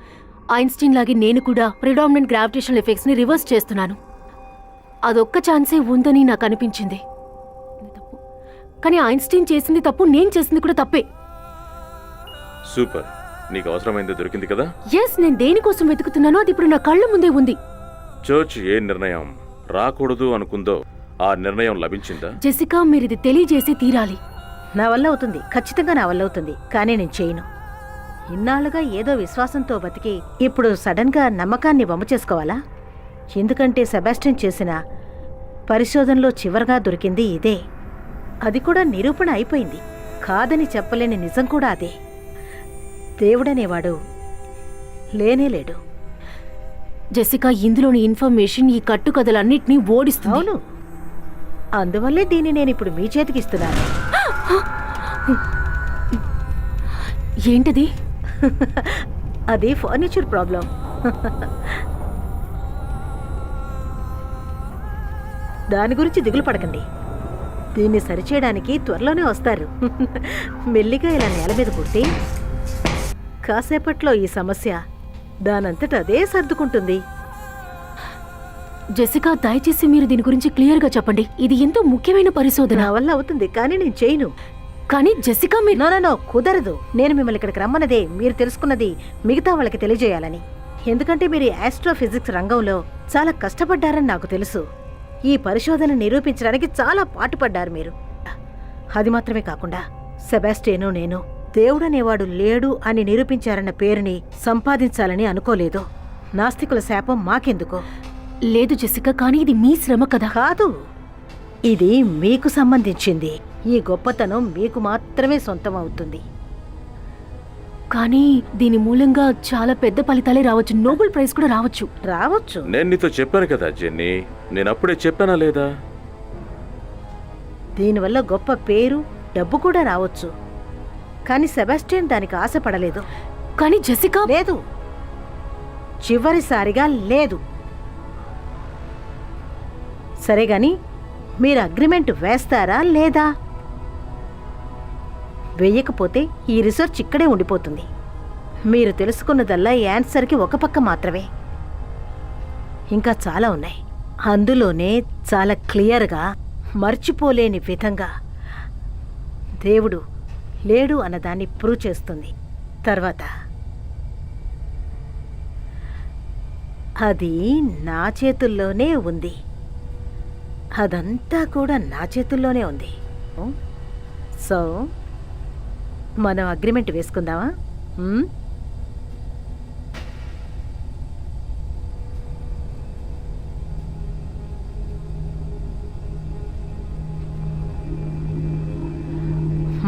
ఐన్స్టీన్ లాగే నేను కూడా ప్రిడామినెంట్ గ్రావిటేషనల్ ఎఫెక్ట్స్ ని రివర్స్ చేస్తున్నాను. అదొక్క ఛాన్సే ఉందని నాకు అనిపించింది. కానీ ఐన్స్టీన్ చేసింది తప్పు, నేను చేసింది కూడా తప్పే. సూపర్, నీకు అవసరమైంది దొరికింది కదా. ఎస్, నేను దేనికోసం వెతుకుతున్నానో అది ఇప్పుడు నా కళ్ళ ముందే ఉంది. చర్చ్ ఏ నిర్ణయం రాకూడదు అనుకుందో ఆ నిర్ణయం లభించిందా? జెసికా, మీరు ఇది తెలియజేసి తీరాలి. నా వల్ల అవుతుంది, ఖచ్చితంగా నా వల్ల అవుతుంది. కానీ నేను చేయను. ఇన్నాళ్ళుగా ఏదో విశ్వాసంతో బతికి ఇప్పుడు సడన్గా నమ్మకాన్ని వమ్ము చేసుకోవాలా? ఎందుకంటే సెబాస్టిన్ చేసిన పరిశోధనలో చివరగా దొరికింది ఇదే. అది కూడా నిరూపణ అయిపోయింది. కాదని చెప్పలేని నిజం కూడా అదే. దేవుడనేవాడు లేనేలేడు. జెసికా, ఇందులోని ఇన్ఫర్మేషన్ ఈ కట్టుకథలన్నిటినీ ఓడిస్తుంది. అవును, అందువల్లే దీన్ని నేను ఇప్పుడు మీ చేతికి ఇస్తున్నాను. ఏంటిది? అది ఫర్నిచర్ ప్రాబ్లం. దాని గురించి దిగులు పడకండి. దీన్ని సరిచేయడానికి త్వరలోనే వస్తారు. మెల్లిగా ఇలా నేల మీద కొట్టి కాసేపట్లో ఈ సమస్య దానంతట అదే సర్దుకుంటుంది. జెసికా, దయచేసి మీరు దీని గురించి క్లియర్గా చెప్పండి. ఇది ఎంతో ముఖ్యమైన పరిశోధన. నా వల్ల అవుతుంది, కానీ నేను చేయను. కానీ జెసికా, మీరు నో కుదరదు. నేను మిమ్మల్ని ఇక్కడికి రమ్మన్నదే మీరు తెలుసుకున్నది మిగతా వాళ్ళకి తెలియజేయాలని. ఎందుకంటే మీరు ఆస్ట్రోఫిజిక్స్ రంగంలో చాలా కష్టపడ్డారని నాకు తెలుసు. ఈ పరిశోధన నిరూపించడానికి చాలా పాటుపడ్డారు మీరు. అది మాత్రమే కాకుండా సెబాస్టియను నేను దేవుడనేవాడు లేడు అని నిరూపించారన్న పేరుని సంపాదించాలని అనుకోలేదు. నాస్తికుల శాపం మాకెందుకు? లేదు జెసికా, కానీ ఇది మీ శ్రమ కదా. కాదు, ఇది మీకు సంబంధించింది. ఈ గొప్పతనం మీకు మాత్రమే సొంతం అవుతుంది. కానీ దీని మూలంగా చాలా పెద్ద ఫలితాలే రావచ్చు. నోబెల్ ప్రైజ్ కూడా రావచ్చు. రావచ్చు. నేను నీతో చెప్పాను కదా జెన్నీ, నేను అప్పుడే చెప్పానా లేదా? దీనివల్ల గొప్ప పేరు, డబ్బు కూడా రావచ్చు. కానీ సెబాస్టియన్ దానికి ఆశపడలేదు. కానీ జెసికా, లేదు, చివరిసారిగా లేదు. సరే గాని మీరు అగ్రిమెంట్ వేస్తారా లేదా? వేయకపోతే ఈ రీసెర్చ్ ఇక్కడే ఉండిపోతుంది. మీరు తెలుసుకున్నదల్లా ఈ ఆన్సర్కి ఒక పక్క మాత్రమే. ఇంకా చాలా ఉన్నాయి. అందులోనే చాలా క్లియర్గా, మర్చిపోలేని విధంగా దేవుడు లేడు అన్నదాన్ని ప్రూవ్ చేస్తుంది. తర్వాత అది నా చేతుల్లోనే ఉంది. అదంతా కూడా నా చేతుల్లోనే ఉంది. సో మనం అగ్రిమెంట్ వేసుకుందామా?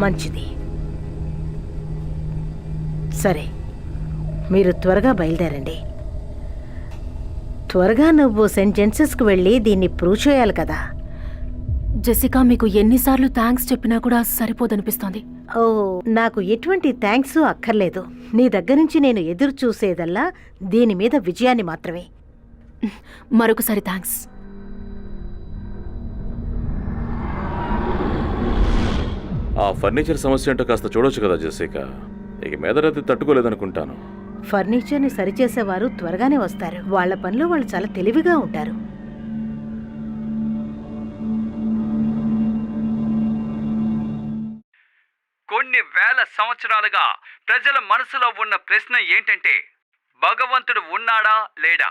మంచిది. సరే, మీరు త్వరగా బయలుదేరండి. త్వరగా నువ్వు సెయింట్ జెన్సెస్కి వెళ్ళి దీన్ని ప్రూవ్ చేయాలి కదా. జెసికా, మీకు ఎన్నిసార్లు థ్యాంక్స్ చెప్పినా కూడా సరిపోదనిపిస్తోంది. ఓ, నాకు ఎటువంటి థ్యాంక్స్ అక్కర్లేదు. నీ దగ్గర నుంచి నేను ఎదురు చూసేదల్లా దీని మీద విజయాన్ని మాత్రమే. మరొకసారి థ్యాంక్స్. ఆ ఫర్నిచర్ సమస్య ఏంటో కాస్త చూడొచ్చు కదా జెసికా. ఇక మీదటది తట్టుకోలేదనుకుంటాను. ఫర్నిచర్ని సరిచేసేవారు త్వరగానే వస్తారు. వాళ్ళ పనిలో వాళ్ళు చాలా తెలివిగా ఉంటారు. కొన్ని వేల సంవత్సరాలుగా ప్రజల మనసులో ఉన్న ప్రశ్న ఏంటంటే, భగవంతుడు ఉన్నాడా లేడా?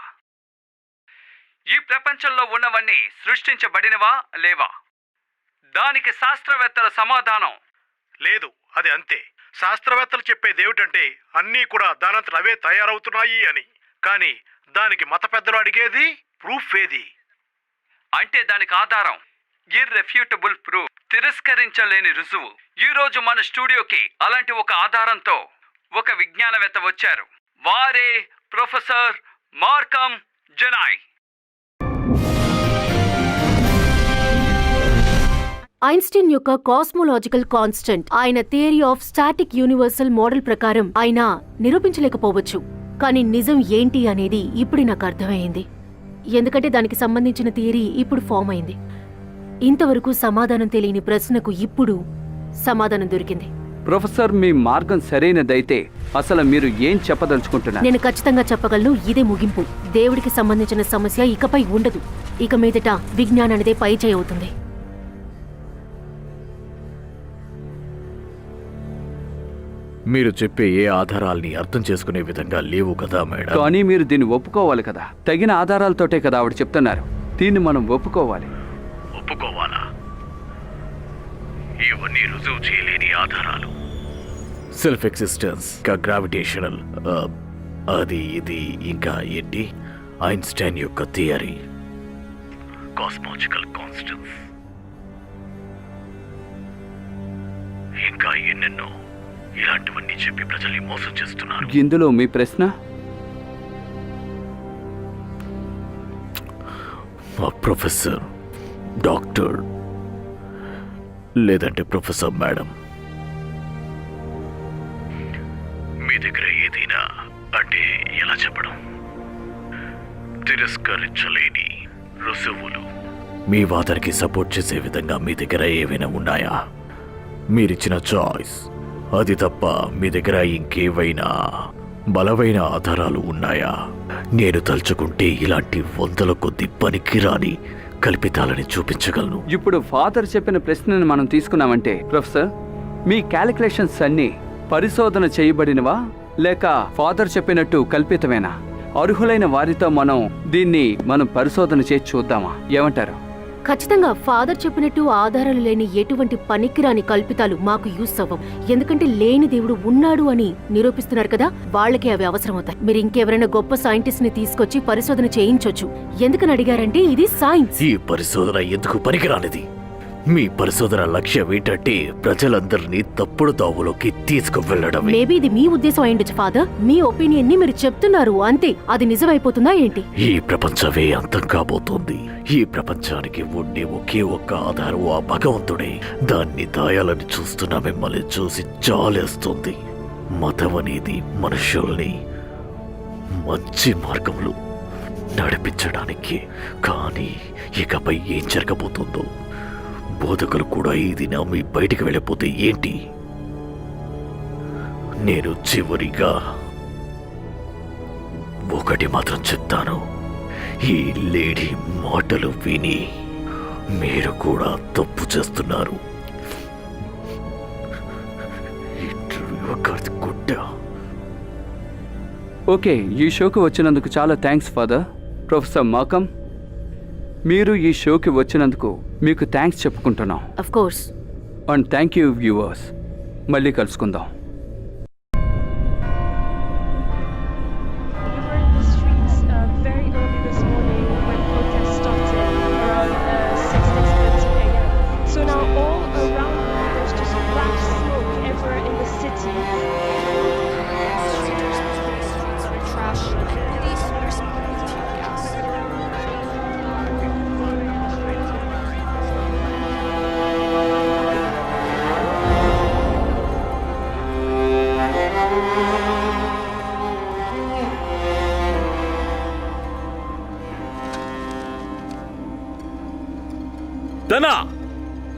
ఈ ప్రపంచంలో ఉన్నవన్నీ సృష్టించబడినవా లేవా? దానికి శాస్త్రవేత్తల సమాధానం లేదు, అది అంతే. శాస్త్రవేత్తలు చెప్పేది ఏమిటంటే అన్నీ కూడా దానంతట అవే తయారవుతున్నాయి అని. కానీ దానికి మత పెద్దలు అడిగేది ప్రూఫ్ ఏది? అంటే దానికి ఆధారం ఇర్రెఫ్యూటబుల్ ప్రూఫ్, తిరస్కరించలేని రుజువు. ఈ రోజు మన స్టూడియోకి అలాంటి ఒక ఆధారంతో ఒక విజ్ఞానవేత్త వచ్చారు. వారే ప్రొఫెసర్ మార్కమ్ జెనాయ్. ఐన్స్టీన్ యొక్క కాస్మోలాజికల్ కాన్స్టెంట్, ఆయన theory of static universal model ప్రకారం ఆయన నిరూపించలేకపోవచ్చు. కానీ నిజం ఏంటి అనేది ఇప్పుడు నాకు అర్థమైంది. ఎందుకంటే దానికి సంబంధించిన థియరీ ఇప్పుడు ఫామ్ అయింది. ఇంతవరకు సమాధానం తెలియని ప్రశ్నకు ఇప్పుడు సమాధానం దొరికింది. ప్రొఫెసర్, మీ మార్గం సరైనదైతే అసలు మీరు ఏం చెప్పదలుచుకుంటున్నారు? నేను ఖచ్చితంగా చెప్పగలను, ఇదే ముగింపు. దేవుడికి సంబంధించిన సమస్య ఇకపై ఉండదు. ఇక మీదట విజ్ఞానానిదే పై చేయి అవుతుంది. మీరు చెప్పే ఏ ఆధారాల్ని అర్థం చేసుకునే విధంగా లేవు కదా మేడం. కానీ మీరు దీన్ని ఒప్పుకోవాలి కదా. తగిన ఆధారాలతోటే కదా ఆవిడ చెప్తున్నారు. దీన్ని మనం ఒప్పుకోవాలి. ఒప్పుకోవాలా? ఇవన్నీ రుజువు చేయలేని ఆధారాలు. సెల్ఫ్ ఎగ్జిస్టెన్స్, ఇంకా గ్రావిటేషనల్, అది ఇది, ఇంకా ఏంటి, ఐన్స్టైన్ యొక్క థియరీ, కాస్మాలజికల్ కాన్స్టెన్స్, ఇంకా ఎన్నెన్నో. ఇలాంటివన్నీ చెప్పి ప్రజల్ని మోసం చేస్తున్నారు. ఇందులో మీ ప్రశ్న? ప్రొఫెసర్, డాక్టర్, లేదంటే ప్రొఫెసర్ మేడం, మీ దగ్గర ఏదైనా, అంటే ఎలా చెప్పడం, తిరస్కరించలేని రుజువులు, మీ వాదనకి సపోర్ట్ చేసే విధంగా మీ దగ్గర ఏవైనా ఉన్నాయా? మీరిచ్చిన చాయిస్ అది తప్ప మీ దగ్గర ఇంకేవైనా బలమైన ఆధారాలు ఉన్నాయా? నేను తలుచుకుంటే ఇలాంటి వందల కొద్ది పనికిరాని కల్పితాలని చూపించగలను. ఇప్పుడు ఫాదర్ చెప్పిన ప్రశ్నను మనం తీసుకున్నామంటే, ప్రొఫెసర్, మీ క్యాలిక్యులేషన్స్ అన్నీ పరిశోధన చేయబడినవా లేక ఫాదర్ చెప్పినట్టు కల్పితమేనా? అర్హులైన వారితో దీన్ని మనం పరిశోధన చేసి చూద్దామా? ఏమంటారు? ఖచ్చితంగా ఫాదర్ చెప్పినట్టు ఆధారాలు లేని ఎటువంటి పనికిరాని కల్పితాలు మాకు యూస్ అవ్వవు. ఎందుకంటే లేని దేవుడు ఉన్నాడు అని నిరూపిస్తున్నారు కదా, వాళ్ళకి అవి అవసరమవుతాయి. మీరు ఇంకెవరైనా గొప్ప సైంటిస్ట్ ని తీసుకొచ్చి పరిశోధన చేయించొచ్చు. ఎందుకని అడిగారంటే ఇది సైన్స్. ఈ పరిశోధన ఎందుకు పనికిరానిది? మీ పరిశోధన లక్ష్యం ఏంటంటే ప్రజలందరినీ తప్పుడు దావులోకి తీసుకువెళ్ళడం. మేబీ ఇది మీ ఉద్దేశం అయ్యుండొచ్చు ఫాదర్. మీ ఒపీనియన్ ని మీరు చెప్తున్నారు అంతే, అది నిజమైపోతుందా ఏంటి? ఈ ప్రపంచమే అంతం కాబోతోంది. ఈ ప్రపంచానికి ఉండే ఒకే ఒక్క ఆధారం ఆ భగవంతుడే. దాన్ని దాయాలని చూస్తున్న మిమ్మల్ని చూసి జాలేస్తుంది. మతం అనేది మనుషుల్ని మంచి మార్గంలో నడిపించడానికి. కానీ ఇకపై ఏం జరగబోతుందో, బోధకులు కూడా ఇది నమ్మి బయటికి వెళ్ళిపోతే ఏంటి? నేను చివరిగా ఒకటి మాత్రం చెప్తాను. ఈ లేడీ మాటలు విని మీరు కూడా తప్పు చేస్తున్నారు. ఓకే, ఈ షోకి వచ్చినందుకు చాలా థ్యాంక్స్ ఫాదర్. ప్రొఫెసర్ మార్కమ్, మీరు ఈ షోకి వచ్చినందుకు మీకు థ్యాంక్స్ చెప్పుకుంటున్నాం. Of course. And thank you viewers. మళ్ళీ కలుసుకుందాం.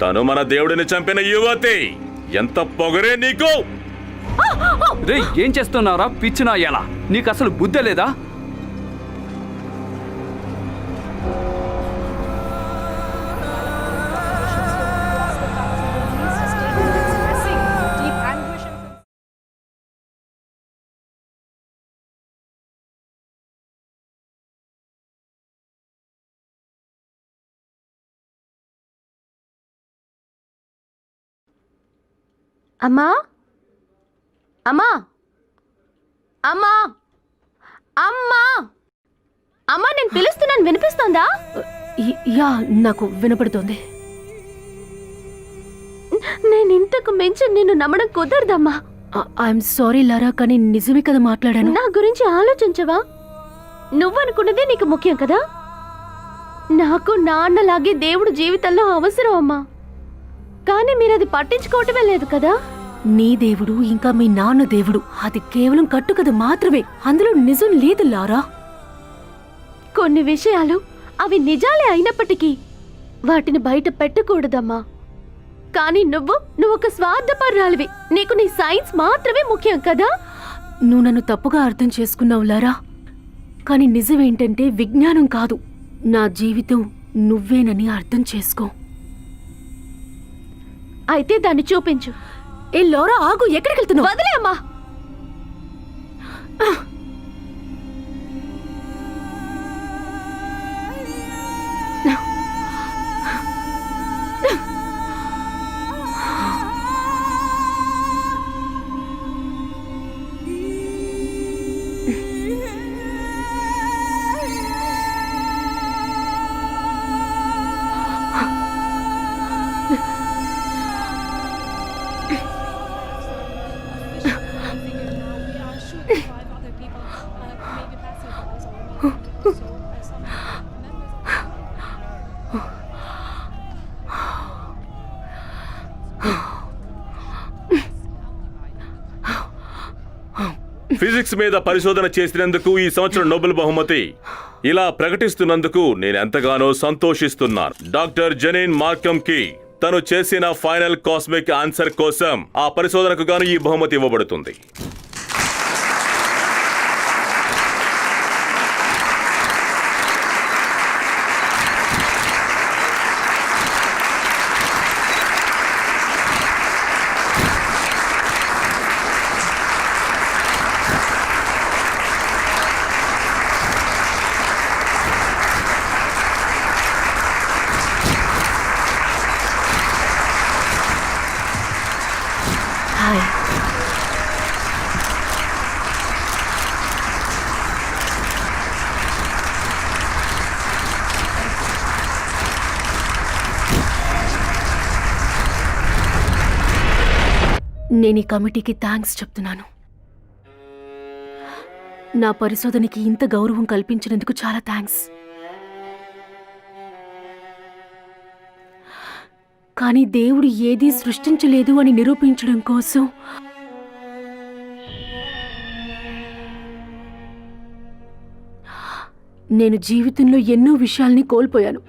తను మన దేవుడిని చంపిన యువతి. ఎంత పొగరే నీకు! రే ఏం చేస్తున్నావురా పిచ్చినా ఎలా? నీకు అసలు బుద్ధే లేదా? అమ్మా అమ్మా అమ్మా అమ్మా అమ్మా, నేను పిలుస్తున్నాను, వినిపిస్తోందా? యా, నాకు వినపడుతోంది. నేను ఇంతకు మించి నిన్ను నమ్మడం కుదరదమ్మా. ఐఎమ్ సారీ లారా, కానీ నిజమే కదా మాట్లాడాను. నా గురించి ఆలోచించవా? నువ్వనుకున్నదే నీకు ముఖ్యం కదా. నాకు నాన్నలాగే దేవుడు జీవితంలో అవసరం అమ్మా, కానీ మీరు అది పట్టించుకోవటమే లేదు కదా. నీ దేవుడు ఇంకా మీ నాన్న దేవుడు అది కేవలం కట్టుకథ మాత్రమే, అందులో నిజం లేదు లారా. కొన్ని విషయాలు అవి నిజాలే అయినప్పటికీ వాటిని బయట పెట్టకూడదమ్మా. కానీ నువ్వు ఒక స్వార్థపరురాలివి. నీకు నీ సైన్స్ మాత్రమే ముఖ్యం కదా. నువ్వు నన్ను తప్పుగా అర్థం చేసుకున్నావు లారా, కానీ నిజమేంటంటే విజ్ఞానం కాదు, నా జీవితం నువ్వేనని అర్థం చేసుకో. అయితే దాన్ని చూపించు. ఏ లోరా, ఆగు, ఎక్కడికి వెళ్తున్నావు? వదిలే అమ్మా. ఫిజిక్స్ మీద పరిశోధన చేసినందుకు ఈ సంవత్సరం నోబెల్ బహుమతి ఇలా ప్రకటిస్తున్నందుకు నేను ఎంతగానో సంతోషిస్తున్నాను. డాక్టర్ జెనిన్ మార్కమ్ కి తను చేసిన ఫైనల్ కాస్మిక్ ఆన్సర్ కోసం ఆ పరిశోధనకు గాను ఈ బహుమతి ఇవ్వబడుతుంది. హాయ్. నేను ఈ కమిటీకి థ్యాంక్స్ చెప్తున్నాను. నా పరిశోధనకి ఇంత గౌరవం కల్పించినందుకు చాలా థ్యాంక్స్. కానీ దేవుడు ఏదీ సృష్టించలేదు అని నిరూపించడం కోసం నేను జీవితంలో ఎన్నో విషయాల్ని కోల్పోయాను.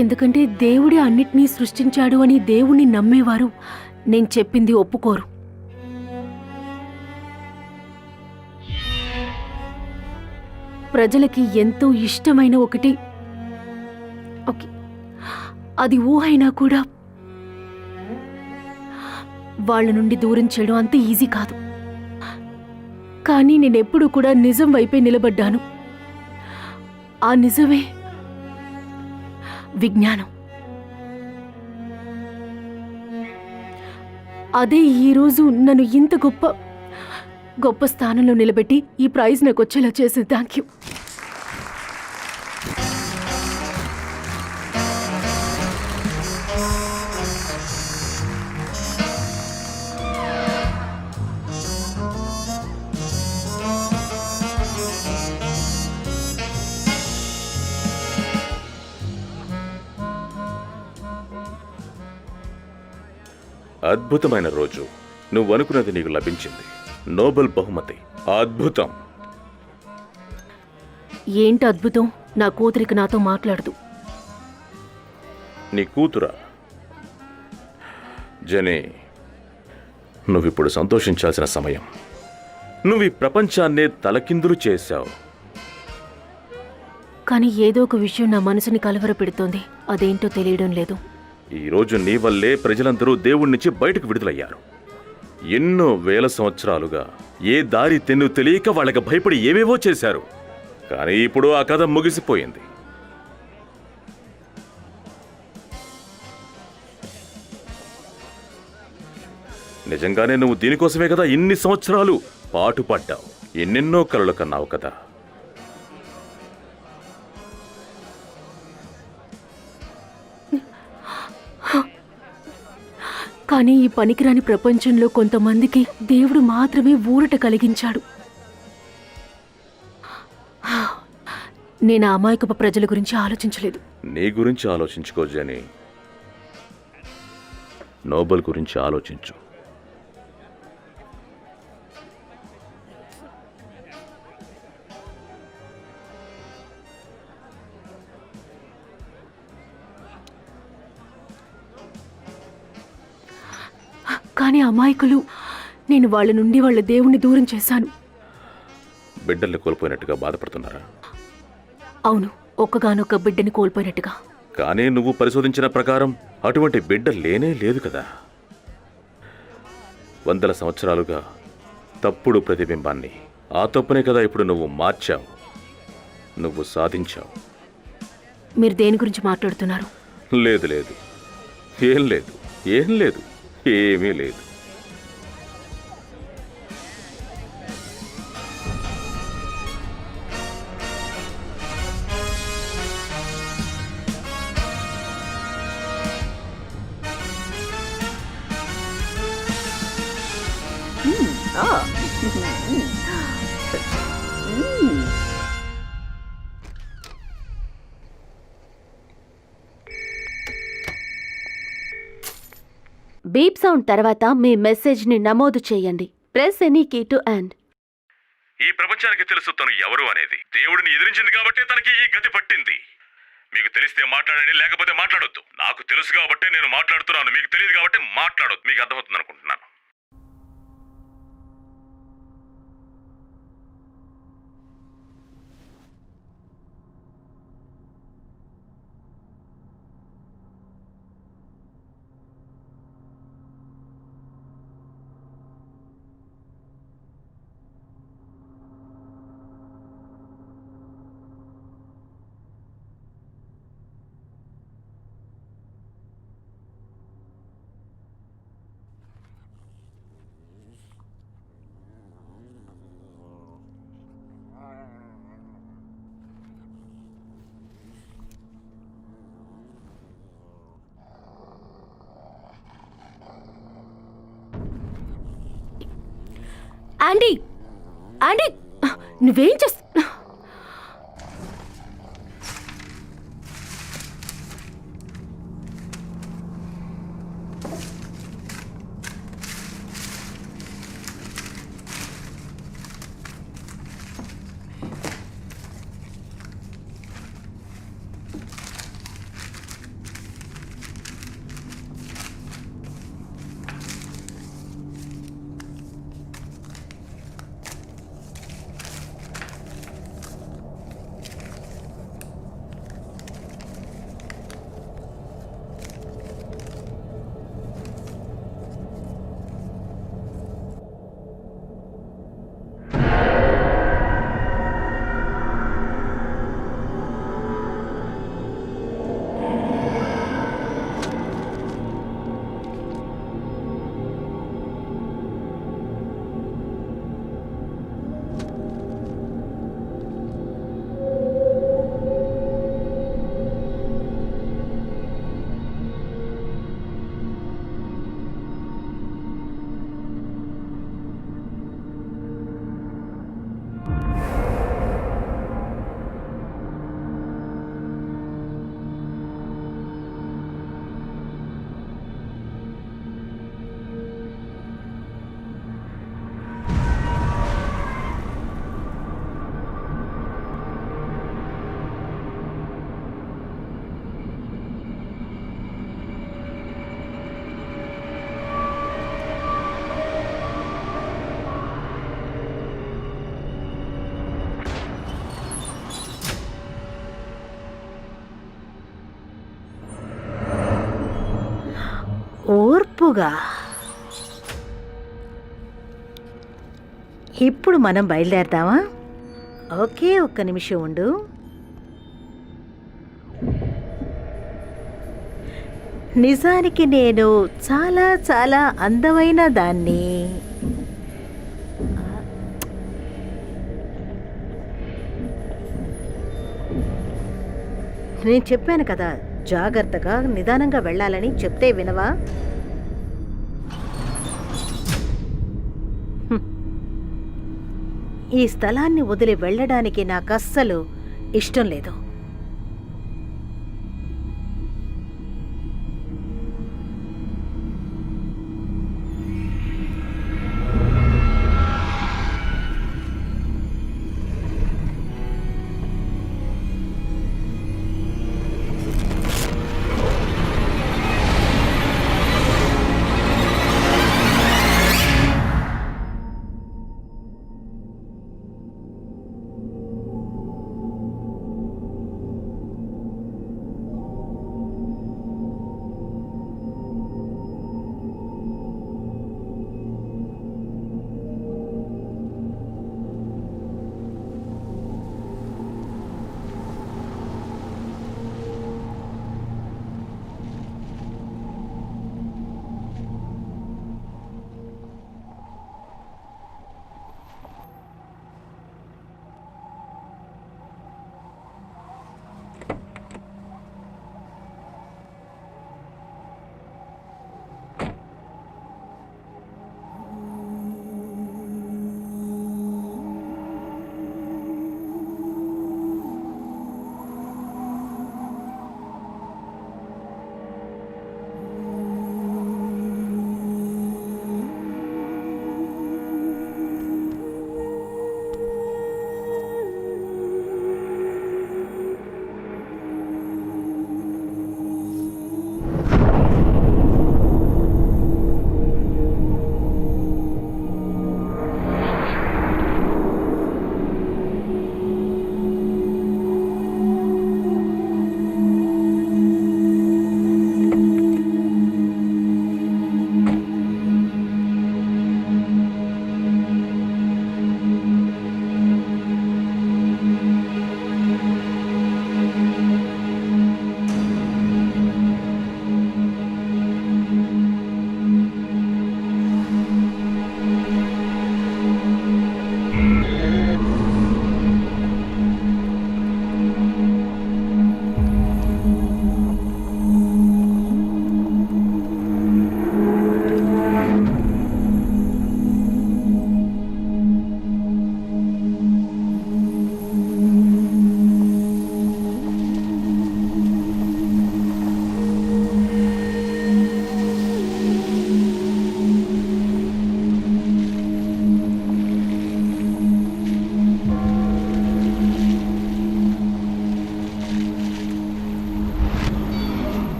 ఎందుకంటే దేవుడే అన్నిటినీ సృష్టించాడు అని దేవుణ్ణి నమ్మేవారు నేను చెప్పింది ఒప్పుకోరు. ప్రజలకి ఎంతో ఇష్టమైన ఒకటి, ఓకే, అది ఊహైనా కూడా వాళ్ళ నుండి దూరం చేయడం అంత ఈజీ కాదు. కానీ నేనెప్పుడూ కూడా నిజం వైపే నిలబడ్డాను. ఆ నిజమే విజ్ఞానం. అదే ఈరోజు నన్ను ఇంత గొప్ప స్థానంలో నిలబెట్టి ఈ ప్రైజ్ నాకు వచ్చేలా చేసింది. Thank you. అద్భుతమైన రోజు. నువ్వు అనుకున్నది నీకు లభించింది. నోబెల్ బహుమతి. అద్భుతం. ఏంటి అద్భుతం? నా కూతురికి నాతో మాట్లాడదు. నీ కూతురా? జెనీ, నువ్విప్పుడు సంతోషించాల్సిన సమయం. నువ్వు ఈ ప్రపంచాన్నే తలకిందులు చేశావు. కానీ ఏదో ఒక విషయం నా మనసుని కలవర పెడుతోంది. అదేంటో తెలియడం లేదు. ఈరోజు నీ వల్లే ప్రజలందరూ దేవుడి నుంచి బయటకు విడుదలయ్యారు. ఎన్నో వేల సంవత్సరాలుగా ఏ దారి తెన్ను తెలియక వాళ్ళకి భయపడి ఏవేవో చేశారు. కానీ ఇప్పుడు ఆ కథ ముగిసిపోయింది. నిజంగానే నువ్వు దీనికోసమే కదా ఇన్ని సంవత్సరాలు పాటుపడ్డావు. ఎన్నెన్నో కలలు కన్నావు కదా. కానీ ఈ పనికిరాని ప్రపంచంలో కొంతమందికి దేవుడు మాత్రమే ఊరట కలిగించాడు. నేను ఆ అమాయకపు ప్రజల గురించి ఆలోచించలేదు. నీ గురించి ఆలోచించుకో జెనీ. నోబెల్ గురించి ఆలోచించు. కానీ అమాయకులు, నేను వాళ్ళ నుండి వాళ్ళ దేవుణ్ణి దూరం చేశాను. బిడ్డల్ని కోల్పోయినట్టుగా బాధపడుతున్నారా? అవును, ఒక్కగానొక్క బిడ్డని కోల్పోయినట్టుగా. కానీ నువ్వు పరిశోధించిన ప్రకారం అటువంటి బిడ్డ లేనే లేదు కదా. వందల సంవత్సరాలుగా తప్పుడు ప్రతిబింబాన్ని, ఆ తప్పునే కదా ఇప్పుడు నువ్వు మార్చావు, నువ్వు సాధించావు. మీరు దేని గురించి మాట్లాడుతున్నారు? లేదు లేదు, ఏం లేదు, ఏం లేదు, ఏమీ లేదు. బీప్ సౌండ్ తర్వాత మీ మెసేజ్ ని నమోదు చేయండి. Press any key to end. ఈ ప్రపంచానికి తెలుసు తను ఎవరు అనేది. దేవుడిని ఎదిరించింది కాబట్టి తనకి ఈ గతి పట్టింది. మీకు తెలిస్తే మాట్లాడండి, లేకపోతే మాట్లాడొద్దు. నాకు తెలుసు కాబట్టి నేను మాట్లాడుతున్నాను, మీకు తెలియదు కాబట్టి మాట్లాడొద్దు. మీకు అర్థమవుతుంది అనుకుంటున్నాను. ఆండీ, ఆండీ, నువ్వేం చేస్తా? తప్పుగా. ఇప్పుడు మనం బయలుదేరదామా? ఒకే ఒక్క నిమిషం ఉండు. నిజానికి నేను చాలా చాలా అందమైన దాన్ని. నేను చెప్పాను కదా, జాగ్రత్తగా నిదానంగా వెళ్ళాలని. చెప్తే వినవా? ఈ స్థలాన్ని వదిలి వెళ్ళడానికి నాకు అస్సలు ఇష్టం లేదు.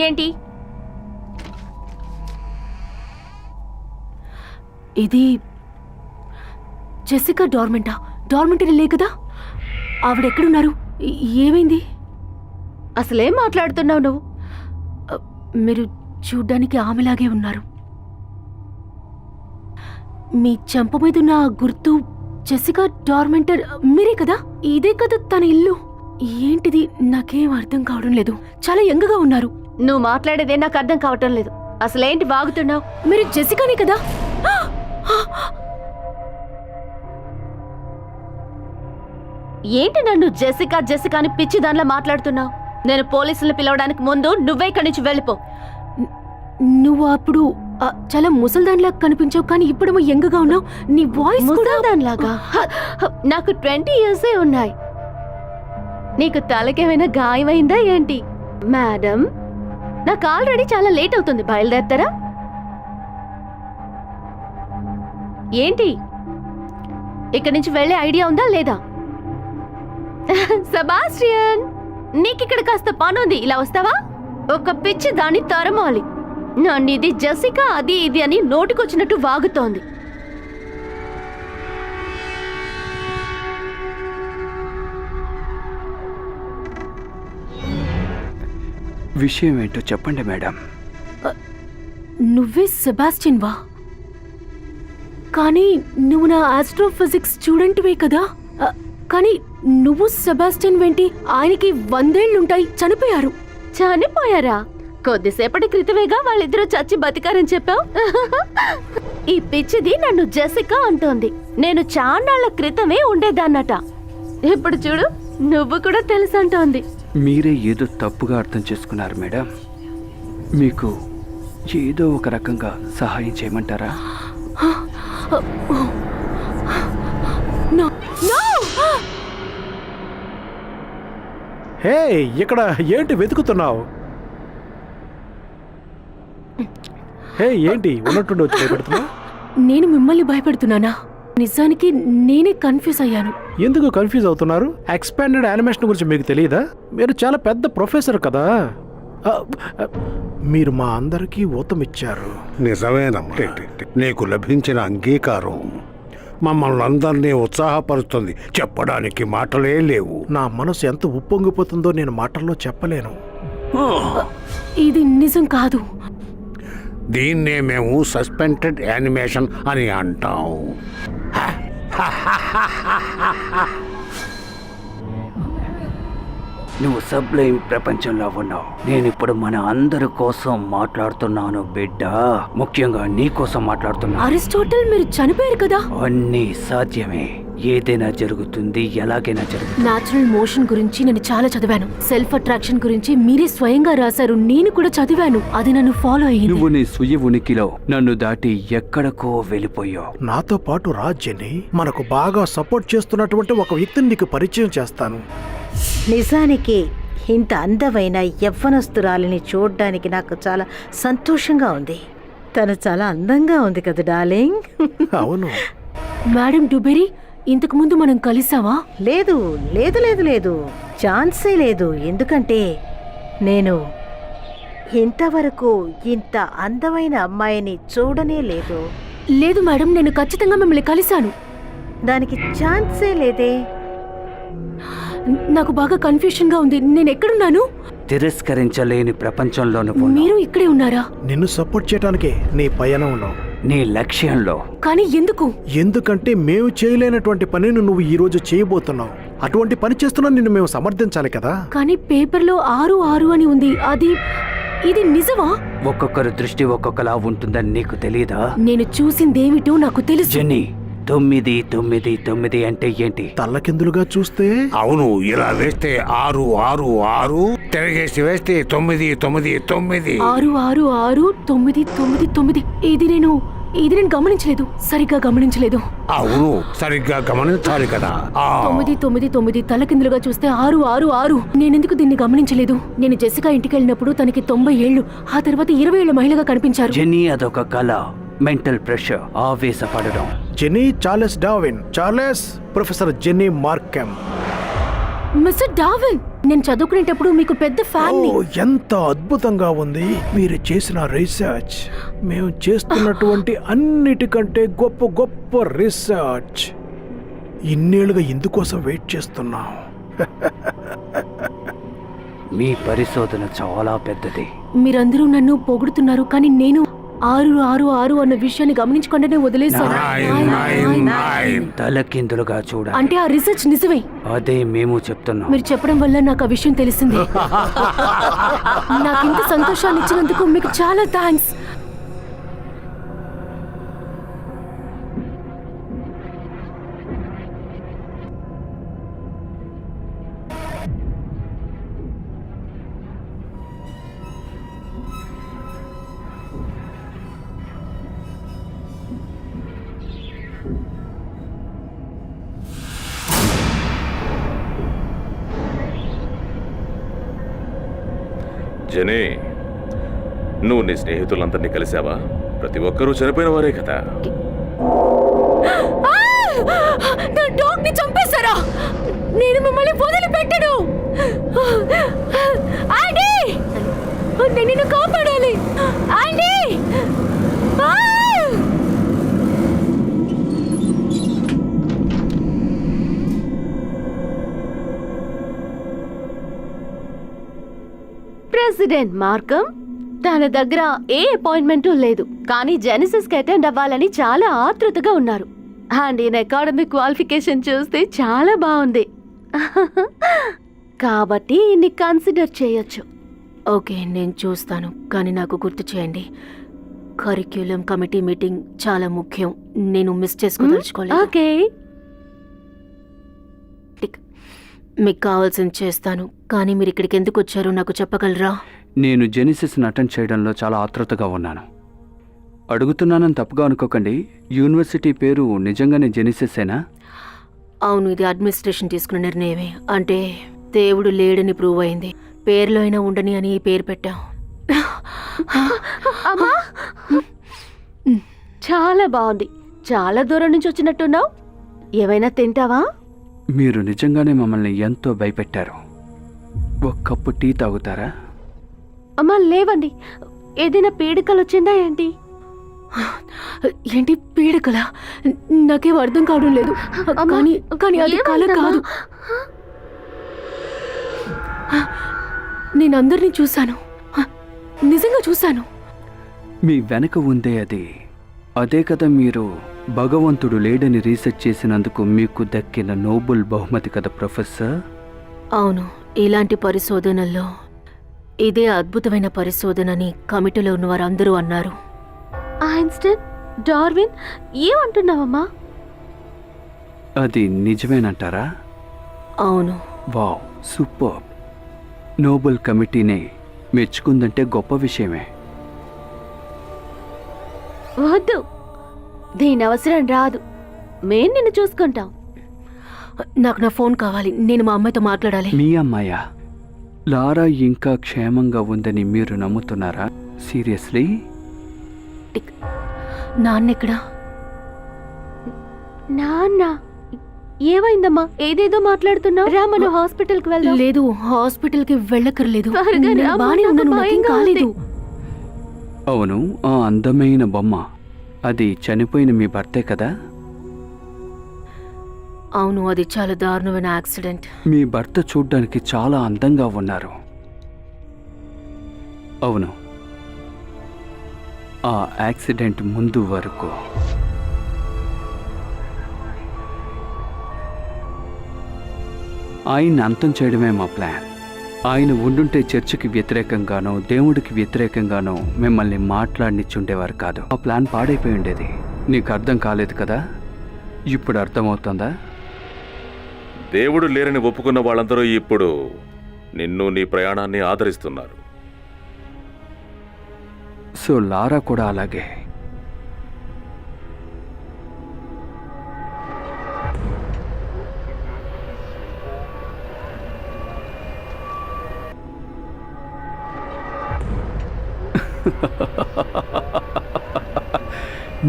ఏంటి? ఇది జెసికా డార్మెంటరీ లే కదా? ఆవిడెక్కడున్నారు? ఏమైంది? అసలేం మాట్లాడుతున్నావు నువ్వు? మీరు చూడ్డానికి ఆమెలాగే ఉన్నారు. మీ చెంప మీద ఉన్న ఆ గుర్తు జెసికా డార్మెంటర్ మీరే కదా? ఇదే కదా తన ఇల్లు. ఏంటిది? నాకేం అర్థం కావడం లేదు. చాలా యంగ్గా ఉన్నారు. నువ్వు మాట్లాడేదే నాకు అర్థం కావటం లేదు. అసలేంటి వాగుతున్నావు? మీరు జెసికానే కదా? ఏంటి నన్ను జెసికా అని పిచ్చి దానిలా మాట్లాడుతున్నావు? నేను పోలీసులు పిలవడానికి ముందు నువ్వే ఇక్కడి నుంచి వెళ్ళిపో. నువ్వు అప్పుడు చాలా ముసల్దాన్లా కనిపించావు, కానీ ఇప్పుడేమో యంగ్గా ఉన్నావు. నీ వాయిస్ కూడా ముసల్దాన్లాగా. నాకు 20 years ఉన్నాయి. నీకు తలకేమైనా గాయమైందా ఏంటి? మేడం, నాకు ఆల్రెడీ చాలా లేట్ అవుతుంది. బయలుదేరతారా? ఏంటి ఇక్కడి నుంచి వెళ్ళే ఐడియా ఉందా లేదా? సెబాస్టియన్, నీకిక్కడ కాస్త పనుంది, ఇలా వస్తావా? ఒక పిచ్చి దాన్ని తరమాలి. నన్నిది జెసికా అది ఇది అని నోటికొచ్చినట్టు వాగుతోంది. విషయం ఏంటో చెప్పండి మేడం. నువ్వే సెబాస్టియన్ వా? కానీ నువ్వు నా ఆస్ట్రోఫిజిక్స్ స్టూడెంట్వే కదా. కానీ నువ్వు సెబాస్టియన్ వెంటి? ఆయనకి 100 ఏళ్లుంటాయి, చనిపోయారు. చనిపోయారా? కొద్దిసేపటి క్రితమేగా వాళ్ళిద్దరూ చచ్చి బతికారని చెప్పావు. ఈ పిచ్చిది నన్ను జెసికా అంటోంది. నేను చాన్నాళ్ల క్రితమే ఉండేదాన్నట. ఇప్పుడు చూడు, నువ్వు కూడా తెలుసంటోంది. మీరే ఏదో తప్పుగా అర్థం చేసుకున్నారు మేడం. మీకు ఏదో ఒక రకంగా సహాయం చేయమంటారా? No, no! హే, ఇక్కడ ఏంటి వెతుకుతున్నావు? హే, ఏంటి ఉన్నట్టుండి వచ్చి భయపెడుతున్నావు? నేను మిమ్మల్ని భయపెడుతున్నానా? నిజానికి నేనే కన్ఫ్యూజ్ అయ్యాను. ఎందుకు కన్ఫ్యూజ్ అవుతున్నారు? ఎక్స్పాండెడ్ యానిమేషన్ గురించి మీకు తెలియదా? మీరు చాలా పెద్ద ప్రొఫెసర్ కదా. మీరు మా అందరికీ ఊతమిచ్చారు. నిజమేనమ్మా, నీకు లభించిన అంగీకారం మమ్మల్ని అందరినీ ఉత్సాహపరుస్తుంది. చెప్పడానికి మాటలే లేవు. నా మనసు ఎంత ఉప్పొంగిపోతుందో నేను మాటల్లో చెప్పలేను. ఇది నిజం కాదు. దీన్నే మేము సస్పెండెడ్ యానిమేషన్ అని అంటాం. నువ్వు సబ్లైమ్ ప్రపంచంలో ఉన్నావు. నేను ఇప్పుడు మన అందరి కోసం మాట్లాడుతున్నాను బిడ్డ. ముఖ్యంగా నీ కోసం మాట్లాడుతున్నా. అరిస్టాటిల్, మీరు చనిపోయారు కదా. అన్నీ సాధ్యమే. ఏదైనా జరుగుతుంది, ఎలాగైనా జరుగుతుంది. న్యాచురల్ మోషన్ గురించి నేను చాలా చదివాను. సెల్ఫ్ అట్రాక్షన్ గురించి మీరే స్వయంగా రాశారు. నేను కూడా చదివాను. అది నన్ను ఫాలో అయ్యింది. నువ్వు నీ స్వీయ ఉనికిలో నన్ను దాటి ఎక్కడికో వెళ్ళిపోయావు. నాతో పాటు రాజ్యని మనకు బాగా సపోర్ట్ చేస్తున్నటువంటి ఒక వ్యక్తిని నీకు పరిచయం చేస్తాను. నిజానికి ఇంత అందమైన యవ్వనస్తురాలిని చూడ్డానికి నాకు చాలా సంతోషంగా ఉంది. తను చాలా అందంగా ఉంది కదా డార్లింగ్. అవును. మేడం డుబెరీ, ఇంతకు ముందు మనం కలిసావా? లేదు లేదు లేదు లేదు, ఛాన్సే లేదు. ఎందుకంటే నేను ఇంతవరకు ఇంత అందమైన అమ్మాయిని చూడనే లేదు. లేదు మేడం, నేను ఖచ్చితంగా మిమ్మల్ని కలిశాను. దానికి ఛాన్సే లేదే. నాకు బాగా కన్ఫ్యూషన్ గా ఉంది. నేను ఎక్కడున్నాను? తిరస్కరించలేని ప్రపంచంలో నువ్వు మీరు ఇక్కడే ఉన్నారా? నిన్ను సపోర్ట్ చేయడానికే నీ పయనంలో, నీ లక్ష్యంలో. కానీ ఎందుకు? ఎందుకంటే మేము చేయలేనటువంటి పనిని నువ్వు ఈ రోజు చేయబోతున్నావు. అటువంటి పని చేస్తున్నా నిన్ను మేము సమర్థించాలి కదా. కానీ పేపర్లో 6 అని ఉంది. ఇది నిజమా? ఒక్కొక్కరు దృష్టి ఒక్కొక్కలా ఉంటుందని నీకు తెలియదా? నేను చూసిందేమిటో నాకు తెలుసు. జెన్నీ, 9 9 9 అంటే ఏంటి? తల్లకిందులుగా చూస్తే అవును, ఇలా వేస్తే 6 6 6, తిరగేసి వేస్తే 9 9 9. 6 6 6 9 9 9. ఇది నేను గమనించలేదు. సరిగ్గా గమనించలేదు. అవును, సరిగ్గా గమనించాలి కదా. 9 9 9 తలకిందులుగా చూస్తే 6 6 6. నేనెందుకు దీన్ని గమనించలేదు? నేను జెసికా ఇంటికి వెళ్ళినప్పుడు తనకి 90 ఏళ్ళు, ఆ తర్వాత 20 ఏళ్ల మహిళగా కనిపించారు. జెన్నీ, అదొక కళ. మెంటల్ ప్రెషర్, ఆవేశపడడం. Jenny Charles Darwin. Charles professor Jenny Markham. Mister Darwin, నేను చదువుకునేటప్పుడు మీకు పెద్ద ఫ్యాన్ ని. ఓ, ఎంత అద్భుతంగా ఉంది మీరు చేసిన రీసెర్చ్. మేము చేస్తున్నటువంటి అన్నిటికంటే గొప్ప గొప్ప రీసెర్చ్. ఇన్నేళ్లుగా ఇందుకోసం వెయిట్ చేస్తున్నాం. మీ పరిశోధన చాలా పెద్దది. మీరందరూ నన్ను పొగుడుతున్నారు, కానీ నేను 6 6 6 అన్న విషయాన్ని గమనించకుండానే వదిలేశాను. 9 9. తలకిందులుగా చూడ. అంటే ఆ రీసెర్చ్ నిజమే. అదే మేము చెప్తున్నాం. మీరు చెప్పడం వల్ల నాకు ఆ విషయం తెలిసింది. నాకు ఇంత సంతోషాన్ని ఇచ్చినందుకు మీకు చాలా థ్యాంక్స్. జెనీ, నువ్వు నీ స్నేహితులందరినీ కలిసావా? ప్రతి ఒక్కరూ చనిపోయిన వారే కదా. నేను మిమ్మల్ని వదిలిపెట్టను. ఆంటీ, నేను నిన్ను కాపాడాలి. ఆంటీ! ఆ! ప్రెసిడెంట్ మార్కమ్ తన దగ్గర ఏ అపాయింట్మెంట్ లేదు, కానీ జెనిసిస్ కి అటెండ్ అవ్వాలని చాలా ఆతృతగా ఉన్నారు. అండ్ ఈయన అకాడమిక్ క్వాలిఫికేషన్ చూస్తే చాలా బాగుంది. కాబట్టి ఈయన్ని కన్సిడర్ చేయొచ్చు. ఓకే, నేను చూస్తాను. కానీ నాకు గుర్తు చేయండి, కరిక్యులం కమిటీ మీటింగ్ చాలా ముఖ్యం. నేను మిస్ చేసుకోదలుచుకోలేదు. ఓకే, మీకు కావాల్సింది చేస్తాను. కానీ మీరు ఇక్కడికి ఎందుకు వచ్చారో నాకు చెప్పగలరా? నేను జెనిసిస్ని అటెండ్ చేయడంలో చాలా ఆతృతగా ఉన్నాను. అడుగుతున్నానని తప్పుగా అనుకోకండి, యూనివర్సిటీ పేరు నిజంగానే జెనిసిసేనా? అవును, ఇది అడ్మినిస్ట్రేషన్ తీసుకున్న నిర్ణయమే. అంటే దేవుడు లేడని ప్రూవ్ అయింది. పేరులో అయినా ఉండని అని ఈ పేరు పెట్టాం. అమ్మా, చాలా బాగుంది. చాలా దూరం నుంచి వచ్చినట్టున్నావు. ఏమైనా తింటావా? మీరు నిజంగానే మమ్మల్ని ఎంతో భయపెట్టారు. ఒక కప్పు టీ తాగుతారా? అమ్మా లేవండి, ఏదైనా పీడికలు వచ్చిందా ఏంటి? ఏంటి పీడకల? నాకేం అర్థం కావడం లేదు. కానీ కానీ అది కల కాదు. నేను అందరినీ చూశాను, నిజంగా చూశాను. మీ వెనక ఉందే అది. అదే కదా మీరు భగవంతుడు లేడని రీసెర్చ్ చేసినందుకు మీకు దక్కిన నోబెల్ బహుమతి కదా ప్రొఫెసర్? అవును, ఇలాంటి పరిశోధనల్లో ఇదే అద్భుతమైన పరిశోధనని కమిటీలో ఉన్న వారందరూ అన్నారు. ఐన్స్టైన్, డార్విన్ ఏమంటున్నావమ్మా? అది నిజమేనంటారా? అవును. Wow, super. నోబెల్ కమిటీనే మెచ్చుకుందంటే గొప్ప విషయమే. వద్దు, దీని అవసరం రాదు. మేం నిన్ను చూసుకుంటాం. నాకు నా ఫోన్ కావాలి. నేను మా అమ్మాయితో మాట్లాడాలి. మీ అమ్మాయా? లారా ఇంకా క్షేమంగా ఉందని మీరు నమ్ముతున్నారా? సీరియస్లీ? నాన్నెక్కడా? నాన్న ఏమైందమ్మా? ఏదేదో మాట్లాడుతున్నావు. రా మనం హాస్పిటల్కి వెళ్దాం. లేదు, హాస్పిటల్కి వెళ్ళక్కర్లేదు. త్వరగా రా, నేను బానే నాకు ఉన్నాను, నాకేం భయంగా కాలేదు. అవును, ఆ అందమైన బొమ్మ అది చనిపోయిన మీ భర్తే కదా? అవును, అది చాలా దారుణమైన యాక్సిడెంట్. మీ భర్త చూడ్డానికి చాలా అందంగా ఉన్నారు. అవును, ఆ యాక్సిడెంట్ ముందు వరకు. ఆయన్ని అంతం చేయడమే మా ప్లాన్. ఆయన ఉండుంటే చర్చికి వ్యతిరేకంగానో దేవుడికి వ్యతిరేకంగానో మిమ్మల్ని మాట్లాడనిచ్చుండేవారు కాదు. ఆ ప్లాన్ పాడైపోయి ఉండేది. నీకు అర్థం కాలేదు కదా? ఇప్పుడు అర్థమవుతుందా? దేవుడు లేరని ఒప్పుకున్న వాళ్ళందరూ ఇప్పుడు నిన్ను నీ ప్రయాణాన్ని ఆదరిస్తున్నారు. సో లారా కూడా అలాగే.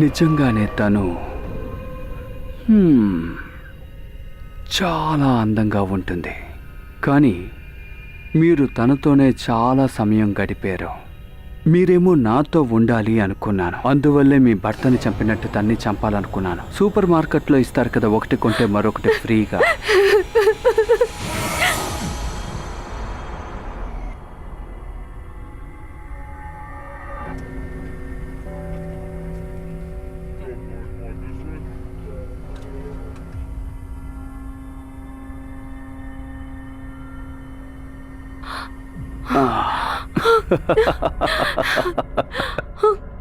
నిజంగానే తను చాలా అందంగా ఉంటుంది. కానీ మీరు తనతోనే చాలా సమయం గడిపారు. మీరేమో నాతో ఉండాలి అనుకున్నాను. అందువల్లే మీ భర్తని చంపినట్టు తన్ని చంపాలనుకున్నాను. సూపర్ మార్కెట్లో ఇస్తారు కదా, ఒకటి కొంటే మరొకటి ఫ్రీగా.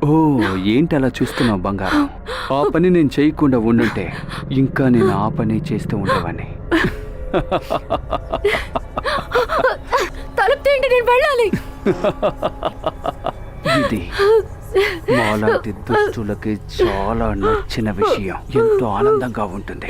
ఓ, ఏంటి అలా చూస్తున్నావు బంగారం? ఆ పని నేను చేయకుండా ఉండుంటే ఇంకా నేను ఆ పని చేస్తూ ఉండేవాడిని. తలుపు తీయండి, నేను వెళ్ళాలి. ఇది మాలాంటి దుస్తులకి చాలా నచ్చిన విషయం. ఎంతో ఆనందంగా ఉంటుంది.